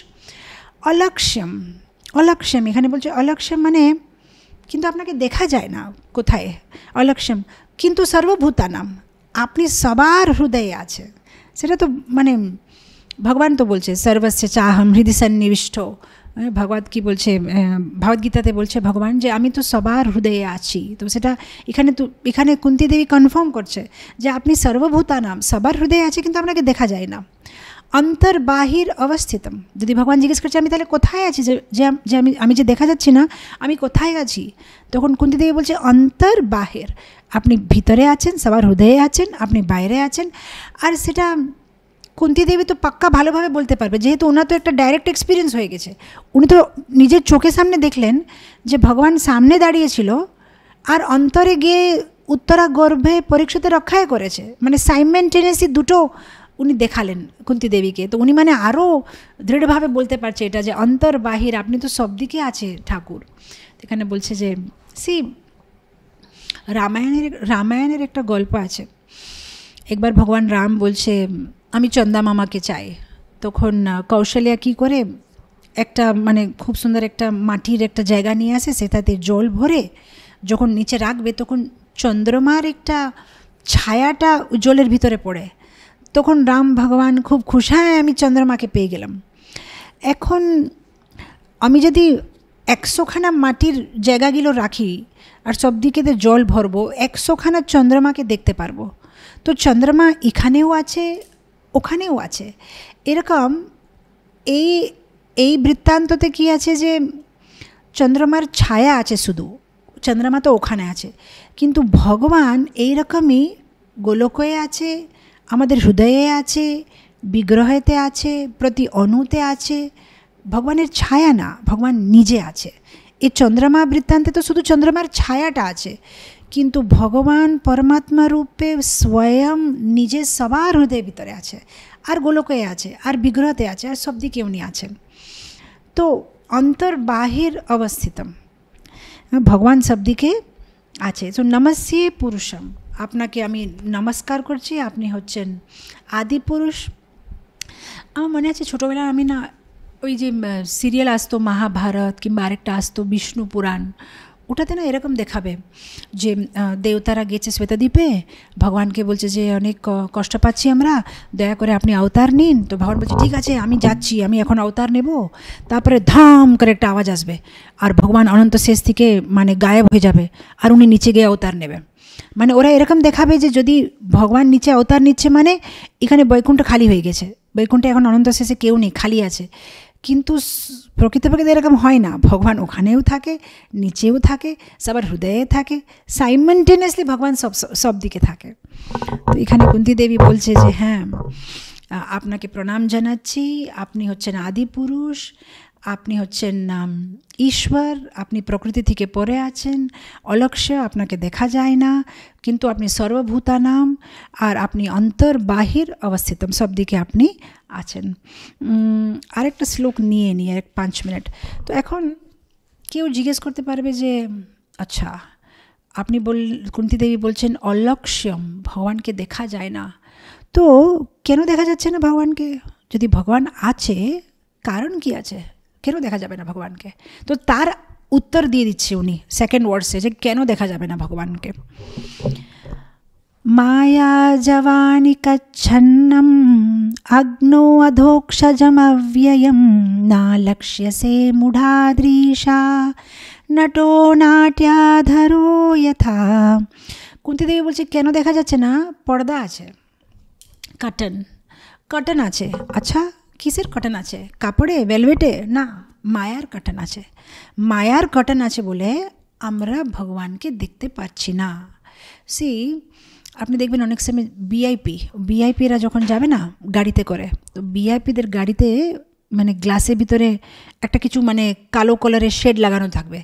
অলক্ষ্যম এখানে বলছে অলক্ষ্যম মানে কিন্তু আপনাকে দেখা যায় না কোথায়, অলক্ষ্যম কিন্তু সর্বভূতানাম, আপনি সবার হৃদয়ে আছে। সেটা তো মানে ভগবান তো বলছে সর্বস্য চাহম হৃদয় সন্নিবিষ্ট। ভগবত কি বলছে, ভগবদ্গীতাতে বলছে ভগবান যে আমি তো সবার হৃদয়ে আছি। তো সেটা এখানে কুন্তী দেবী কনফার্ম করছে যে আপনি সর্বভূতানাম, সবার হৃদয়ে আছে, কিন্তু আপনাকে দেখা যায় না। অন্তর্বাহির অবস্থিতম, যদি ভগবান জিজ্ঞেস করছে আমি তাহলে কোথায় আছি, যে আমি যে দেখা যাচ্ছি না, আমি কোথায় আছি, তখন কুন্তী দেবী বলছে অন্তর্বাহির, আপনি ভিতরে আছেন, সবার হৃদয়ে আছেন, আপনি বাইরে আছেন। আর সেটা কুন্তী দেবী তো পাক্কা ভালোভাবে বলতে পারবে, যেহেতু ওনার তো একটা ডাইরেক্ট এক্সপিরিয়েন্স হয়ে গেছে। উনি তো নিজের চোখের সামনে দেখলেন যে ভগবান সামনে দাঁড়িয়েছিল আর অন্তরে গিয়ে উত্তরা গর্ভে পরীক্ষিত রক্ষায় করেছে, মানে সাইমেন্টেনিয়াসলি দুটো উনি দেখালেন কুন্তী দেবীকে। তো উনি মানে আরও দৃঢ়ভাবে বলতে পারছে এটা যে অন্তর বাহির, আপনি তো সব দিকে আছে ঠাকুর। এখানে বলছে যে রামায়ণের একটা গল্প আছে। একবার ভগবান রাম বলছে আমি চন্দা মামাকে চাই। তখন কৌশল্যা কী করে একটা মানে খুব সুন্দর একটা মাটির একটা জায়গা নিয়ে আসে, সেটাতে জল ভরে যখন নিচে রাখবে তখন চন্দ্রমার একটা ছায়াটা জলের ভিতরে পড়ে। তখন রাম ভগবান খুব খুশি, আমি চন্দ্রমাকে পেয়ে গেলাম। এখন আমি যদি 100খানা মাটির জায়গাগুলো রাখি আর সব দিকে জল ভরবো, 100খানা চন্দ্রমাকে দেখতে পারবো। তো চন্দ্রমা এখানেও আছে, ওখানেও আছে। এরকম এই বৃত্তান্ততে কি আছে যে চন্দ্রমার ছায়া আছে, শুধু চন্দ্রমা তো ওখানে আছে, কিন্তু ভগবান এইরকমই গোলকে আছে, আমাদের হৃদয়ে আছে, বিগ্রহেতে আছে, প্রতি অণুতে আছে। ভগবানের ছায়া না, ভগবান নিজে আছে। এই চন্দ্রমা বৃত্তান্তে তো শুধু চন্দ্রমার ছায়াটা আছে, কিন্তু ভগবান পরমাত্মা রূপে স্বয়ং নিজে সবার হৃদয়ের ভিতরে আছে, আর গোলকে আছে, আর বিগ্রহতে আছে, আর সব দিকে উনি আছেন। তো অন্তর্বাহির অবস্থিতম, ভগবান সব দিকে আছে। তো নমস্যে পুরুষম, আপনাকে আমি নমস্কার করছি, আপনি হচ্ছেন আদি পুরুষ। আমার মনে আছে ছোটোবেলায় আমি না ওই যে সিরিয়াল আসতো মহাভারত কিংবা আরেকটা আসতো বিষ্ণু পুরাণ, ওটাতে না এরকম দেখাবে যে দেবতারা গেছে শ্বেতদ্বীপে, ভগবানকে বলছে যে অনেক কষ্ট পাচ্ছি আমরা, দয়া করে আপনি অবতার নিন। তো ভগবান বলছে ঠিক আছে আমি যাচ্ছি, আমি এখন অবতার নেব। তারপরে ধাম করে একটা আওয়াজ আসবে আর ভগবান অনন্ত শেষ থেকে মানে গায়েব হয়ে যাবে, আর উনি নিচে গিয়ে অবতার নেবে। মানে ওরা এরকম দেখাবে যে যদি ভগবান নিচে অবতার নিচ্ছে মানে এখানে বৈকুণ্ঠ খালি হয়ে গেছে, বৈকুণ্ঠে এখন অনন্ত শেষে কেউ নেই, খালি আছে। কিন্তু প্রকৃতপক্ষে এরকম হয় না, ভগবান ওখানেও থাকে, নিচেও থাকে, সবার হৃদয়ে থাকে, সাইমেন্টেনিয়াসলি ভগবান সব দিকে থাকে। তো এখানে কুন্তী দেবী বলছে যে হ্যাঁ আপনাকে প্রণাম জানাচ্ছি, আপনি হচ্ছেন আদি পুরুষ, আপনি হচ্ছেন ঈশ্বর, আপনি প্রকৃতি থেকে পরে আছেন, অলক্ষ্য, আপনাকে দেখা যায় না, কিন্তু আপনি সর্বভূতানাম, আর আপনি অন্তর বাহির অবস্থিতম, সব দিকে আপনি আছেন। আরেকটা শ্লোক নিয়ে নিয়ে 5 মিনিট। তো এখন কেউ জিজ্ঞেস করতে পারবে যে আচ্ছা, আপনি কুন্তী দেবী বলছেন অলক্ষ্যম, ভগবানকে দেখা যায় না, তো কেন দেখা যাচ্ছে না ভগবানকে? যদি ভগবান আছে, কারণ কি আছে, কেন দেখা যাবে না ভগবানকে? তো তার উত্তর দিয়ে দিচ্ছে উনি সেকেন্ড ওয়ার্ডসে, যে কেন দেখা যাবে না ভগবানকে। মায়া জবানি কচ্ছন্নম অগ্নো অধোক্ষজম অব্যয়ম না লক্ষ্যসে মূঢ়াদৃশা নটো নাট্যাধরো যথা। কুন্তী দেবী বলছে কেন দেখা যাচ্ছে না? পর্দা আছে, কার্টন আছে। আচ্ছা, কিসের কার্টন আছে? কাপড়ে, ভেলভেটে? না, মায়ার কার্টন আছে। মায়ার কার্টন আছে বলে আমরা ভগবানকে দেখতে পাচ্ছি না। আপনি দেখবেন অনেক সময় ভিআইপিরা যখন যাবে না গাড়িতে করে, তো ভিআইপিদের গাড়িতে মানে গ্লাসের ভিতরে একটা কিছু মানে কালো কালারের শেড লাগানো থাকবে।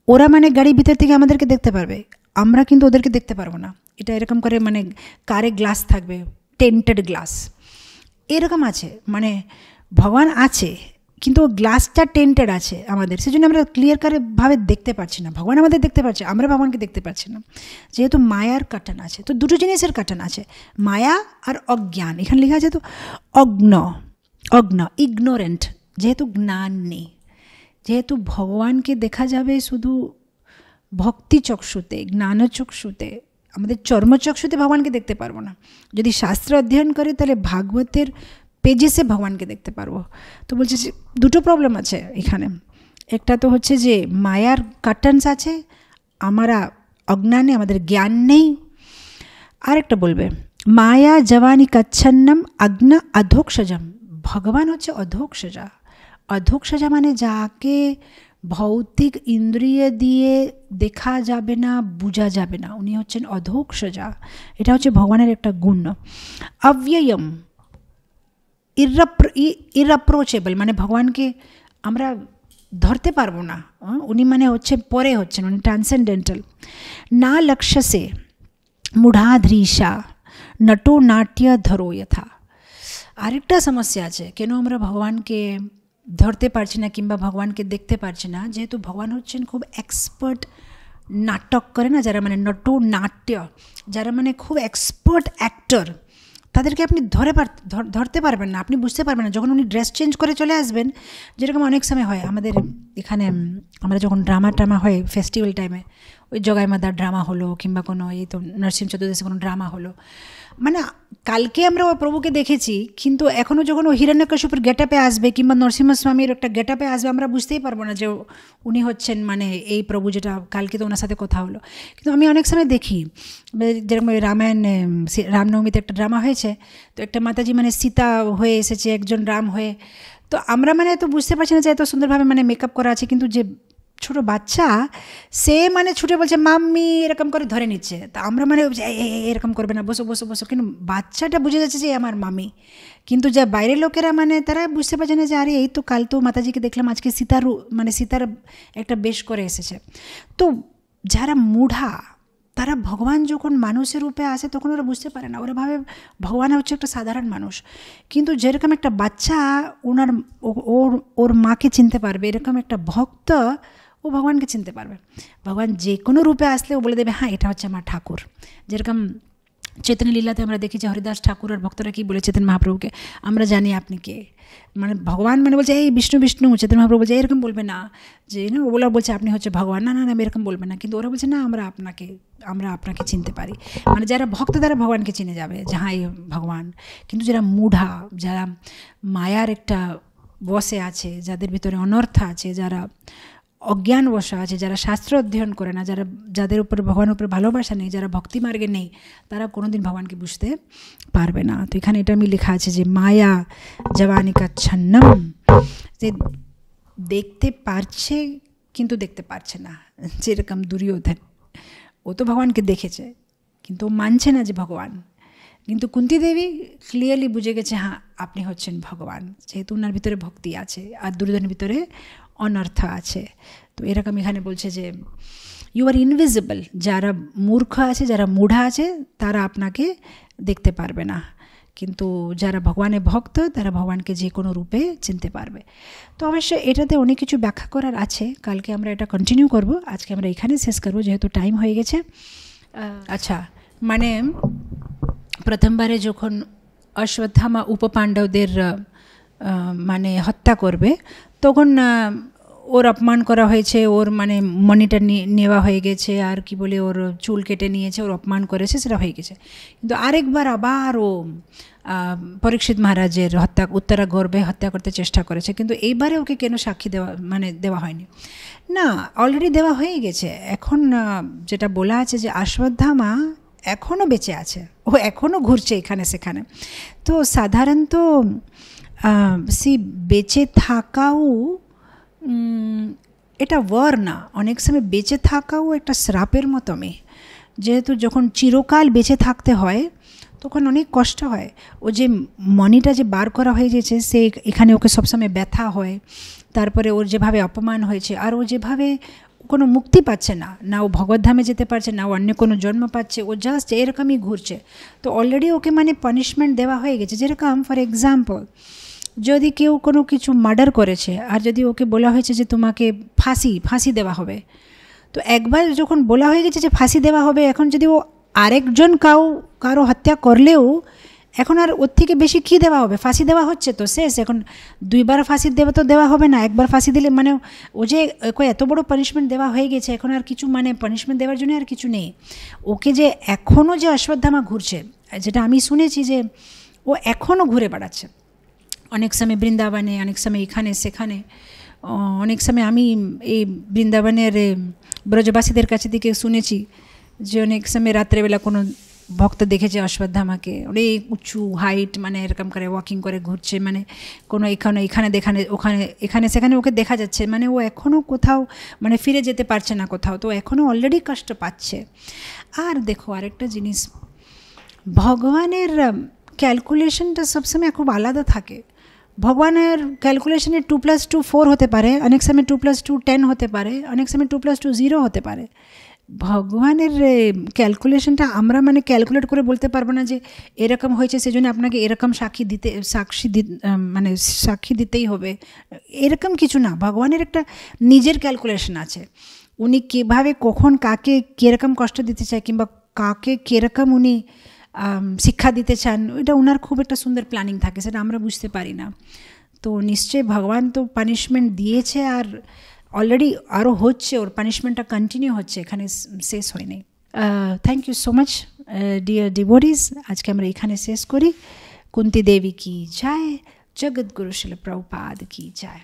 ওরা মানে গাড়ির ভিতর থেকে আমাদেরকে দেখতে পারবে, আমরা কিন্তু ওদেরকে দেখতে পারবো না। এটা এরকম করে মানে কারে গ্লাস থাকবে, টেন্টেড গ্লাস এরকম আছে, মানে ভগবান আছে কিন্তু গ্লাসটা টেন্টেড আছে আমাদের, সেজন্য আমরা ক্লিয়ার করে ভাবে দেখতে পাচ্ছি না। ভগবান আমাদের দেখতে পাচ্ছে, আমরা ভগবানকে দেখতে পাচ্ছি না, যেহেতু মায়ার কাটান আছে। তো দুটো জিনিসের কাটান আছে, মায়া আর অজ্ঞান। এখানে লেখা আছে তো অজ্ঞ, ইগনোরেন্ট, যেহেতু জ্ঞান নেই, যেহেতু ভগবানকে দেখা যাবে শুধু ভক্তি চক্ষুতে, জ্ঞান চক্ষুতে, আমাদের চর্মচক্ষুতে ভগবানকে দেখতে পারবো না। যদি শাস্ত্র অধ্যয়ন করে তাহলে ভাগবতের পেজেসে ভগবানকে দেখতে পারবো। তো বলছে যে দুটো প্রবলেম আছে এখানে। একটা তো হচ্ছে যে মায়ার কার্টেন্স আছে, আমরা অজ্ঞানে, আমাদের জ্ঞান নেই। আরেকটা বলবে মায়া জবানি কচ্ছন্নম অগ্ন অধোক্ষজম, ভগবান হচ্ছে অধোক্ষজা। অধোক্ষজা মানে যাকে ভৌতিক ইন্দ্রিয় দিয়ে দেখা যাবে না, বোঝা যাবে না, উনি হচ্ছেন অধোক্ষজা। এটা হচ্ছে ভগবানের একটা গুণ। অব্যয়ম, ইরঅ্যাপ্রোচেবল, মানে ভগবানকে আমরা ধরতে পারবো না, উনি মানে হচ্ছে পরে হচ্ছেন, উনি ট্রান্সেন্ডেন্টাল। না লক্ষ্যসে মূঢ়াধৃষা নটো নাট্য ধরো যথা। আরেকটা সমস্যা আছে, কেন আমরা ভগবানকে ধরতে পারছি না কিংবা ভগবানকে দেখতে পারছি না? যেহেতু ভগবান হচ্ছেন খুব এক্সপার্ট নাটক করে না যারা, মানে নটো নাট্য, যারা মানে খুব এক্সপার্ট অ্যাক্টর, তাদেরকে আপনি ধরতে পারবেন না, আপনি বুঝতে পারবেন না। যখন উনি ড্রেস চেঞ্জ করে চলে আসবেন, যেরকম অনেক সময় হয় আমাদের এখানে, আমরা যখন ড্রামা হয় ফেস্টিভ্যাল টাইমে, ওই জগাই মাদার ড্রামা হলো কিংবা কোনো এই তো নরসিংহ চতুর্দশী কোনো ড্রামা হলো, মানে কালকে আমরা ওই প্রভুকে দেখেছি, কিন্তু এখনও যখন ও হিরণ্যকশিপুর গেটআপে আসবে কিংবা নরসিংহস্বামীর একটা গেটআপে আসবে, আমরা বুঝতেই পারবো না যে উনি হচ্ছেন মানে এই প্রভু, যেটা কালকে তো ওনার সাথে কথা হলো। কিন্তু আমি অনেক সময় দেখি, যেরকম ওই রামায়ণে রামনবমীতে একটা ড্রামা হয়েছে, তো একটা মাতাজি মানে সীতা হয়ে এসেছে, একজন রাম হয়ে, তো আমরা মানে তো বুঝতে পারছি না যে এত সুন্দরভাবে মানে মেকআপ করা আছে, কিন্তু যে ছোটো বাচ্চা সে মানে ছুটে বলছে মাম্মি এরকম করে ধরে নিচ্ছে, তা আমরা মানে এরকম করবে না, বসো বসো বসো, কিন্তু বাচ্চাটা বুঝে যাচ্ছে যে আমার মামি। কিন্তু যা বাইরের লোকেরা মানে তারা বুঝতে পারছে না যে আরে এই তো কাল তো মাতাজিকে দেখলাম আজকে সীতার একটা বেশ করে এসেছে। তো যারা মূঢ়া, তারা ভগবান যখন মানুষের রূপে আসে তখন ওরা বুঝতে পারে না, ওরা ভাবে ভগবান হচ্ছে একটা সাধারণ মানুষ। কিন্তু যেরকম একটা বাচ্চা ওর মাকে চিনতে পারবে, এরকম একটা ভক্ত ও ভগবানকে চিনতে পারবে। ভগবান যে কোনো রূপে আসলে ও বলে দেবে হ্যাঁ এটা হচ্ছে আমার ঠাকুর। যেরকম চৈতন্য লীলাতে আমরা দেখি যে হরিদাস ঠাকুর আর ভক্তরা কী বলে চৈতন্য মহাপ্রভুকে, আমরা জানি আপনি কে, মানে ভগবান মানে বলছে এই বিষ্ণু বিষ্ণু, চৈতন্য মহাপ্রভু বলছে এরকম বলবে না যে না, ওগুলো বলছে আপনি হচ্ছে ভগবান, না না না এরকম বলবে না, কিন্তু ওরা বলছে না আমরা আপনাকে চিনতে পারি। মানে যারা ভক্ত তারা ভগবানকে চিনে যাবে যে হ্যাঁ এই ভগবান। কিন্তু যারা মূঢ়া, যারা মায়ার একটা বসে আছে, যাদের ভিতরে অনর্থ আছে, যারা অজ্ঞান বসা আছে, যারা শাস্ত্র অধ্যয়ন করে না, যাদের উপর ভগবানের উপর ভালোবাসা নেই, যারা ভক্তি মার্গে নেই, তারা কোনোদিন ভগবানকে বুঝতে পারবে না। তো এখানে এটা আমি লেখা আছে যে মায়া জবানি কচ্ছন্নম, যে দেখতে পারছে কিন্তু দেখতে পারছে না। যেরকম দুর্যোধন, ও তো ভগবানকে দেখেছে কিন্তু ও মানছে না যে ভগবান। কিন্তু কুন্তি দেবী ক্লিয়ারলি বুঝে গেছে হ্যাঁ আপনি হচ্ছেন ভগবান, যেহেতু ওনার ভিতরে ভক্তি আছে আর দুর্যোধনের ভিতরে অনর্থ আছে। তো এরকম এখানে বলছে যে ইউ আর ইনভিজিবল, যারা মূর্খ আছে যারা মূঢ়া আছে তারা আপনাকে দেখতে পারবে না, কিন্তু যারা ভগবানের ভক্ত তারা ভগবানকে যে কোনো রূপে চিনতে পারবে। তো অবশ্যই এটাতে অনেক কিছু ব্যাখ্যা করার আছে, কালকে আমরা এটা কন্টিনিউ করব, আজকে আমরা এখানে শেষ করব যেহেতু টাইম হয়ে গেছে। আচ্ছা, মানে প্রথমবারে যখন অশ্বত্থামা উপপাণ্ডবদের মানে হত্যা করবে তখন ওর অপমান করা হয়েছে, ওর মানে মনিটা নেওয়া হয়ে গেছে, আর কি বলে ওর চুল কেটে নিয়েছে, ওর অপমান করেছে, সেটা হয়ে গেছে। কিন্তু আরেকবার আবার ও পরীক্ষিত মহারাজের উত্তরা গর্ভে হত্যা করতে চেষ্টা করেছে, কিন্তু এইবারে ওকে কেন সাক্ষী দেওয়া হয়নি? না, অলরেডি দেওয়া হয়ে গেছে। এখন যেটা বলা আছে যে অশ্বত্থামা এখনও বেঁচে আছে, ও এখনও ঘুরছে এখানে সেখানে। তো সাধারণত বেঁচে থাকাও এটা ওয়ার না, অনেক সময় বেঁচে থাকাও একটা শ্রাপের মতো মেয়ে, যেহেতু যখন চিরকাল বেঁচে থাকতে হয় তখন অনেক কষ্ট হয়। ও যে মনিটা যে বার করা হয়ে গেছে সে এখানে ওকে সবসময় ব্যথা হয়, তারপরে ওর যেভাবে অপমান হয়েছে, আর ও যেভাবে কোনো মুক্তি পাচ্ছে না, না ও ভগবদ্ধামে যেতে পারছে, না ও অন্য কোনো জন্ম পাচ্ছে, ও জাস্ট এরকমই ঘুরছে। তো অলরেডি ওকে মানে পানিশমেন্ট দেওয়া হয়ে গেছে। যেরকম ফর এক্সাম্পল, যদি কেউ কোনো কিছু মার্ডার করেছে আর যদি ওকে বলা হয়েছে যে তোমাকে ফাঁসি দেওয়া হবে, তো একবার যখন বলা হয়ে গেছে যে ফাঁসি দেওয়া হবে, এখন যদি ও আরেকজন কারো হত্যা করলেও এখন আর ওর থেকে বেশি কী দেওয়া হবে? ফাঁসি দেওয়া হচ্ছে তো শেষ। এখন দুইবার ফাঁসি দেওয়া হবে না, একবার ফাঁসি দিলে মানে ও যে ওকে এত বড় পানিশমেন্ট দেওয়া হয়ে গেছে, এখন আর কিছু মানে পানিশমেন্ট দেওয়ার জন্য আর কিছু নেই। ওকে যে এখনও যে অশ্বত্থামা ঘুরছে, যেটা আমি শুনেছি যে ও এখনও ঘুরে বেড়াচ্ছে, অনেক সময় বৃন্দাবনে, অনেক সময় এখানে সেখানে। অনেক সময় আমি এই বৃন্দাবনের ব্রজবাসীদের কাছে থেকে শুনেছি যে অনেক সময় রাত্রেবেলা কোনো ভক্ত দেখেছে অশ্বত্থামাকে অনেক উঁচু হাইট মানে এরকম করে ওয়াকিং করে ঘুরছে, মানে কোনো এখানে সেখানে ওকে দেখা যাচ্ছে, মানে ও এখনও কোথাও মানে ফিরে যেতে পারছে না কোথাও, তো এখনও অলরেডি কষ্ট পাচ্ছে। আর দেখো আরেকটা জিনিস, ভগবানের ক্যালকুলেশনটা সবসময় খুব আলাদা থাকে। ভগবানের ক্যালকুলেশনে 2+2 4 হতে পারে, অনেক সময় 2+2 10 হতে পারে, অনেক সময় 2+2 0 হতে পারে। ভগবানের ক্যালকুলেশনটা আমরা মানে ক্যালকুলেট করে বলতে পারবো না যে এরকম হয়েছে সেজন্য আপনাকে এরকম সাক্ষী দিতেই হবে, এরকম কিছু না। ভগবানের একটা নিজের ক্যালকুলেশন আছে, উনি কীভাবে কখন কাকে কীরকম কষ্ট দিতে চায় কিংবা কাকে কীরকম উনি শিক্ষা দিতে চান, এটা ওনার খুব একটা সুন্দর প্ল্যানিং থাকে, সেটা আমরা বুঝতে পারি না। তো নিশ্চয়ই ভগবান তো পানিশমেন্ট দিয়েছে আর অলরেডি আরও হচ্ছে, ওর পানিশমেন্টটা কন্টিনিউ হচ্ছে, এখানে শেষ হয়নি। Thank you so much dear devotees, আজকে আমরা এখানে শেষ করি। কুন্তি দেবী কি জয়, জগৎগুরু শিল প্রভুপাদ কি জয়।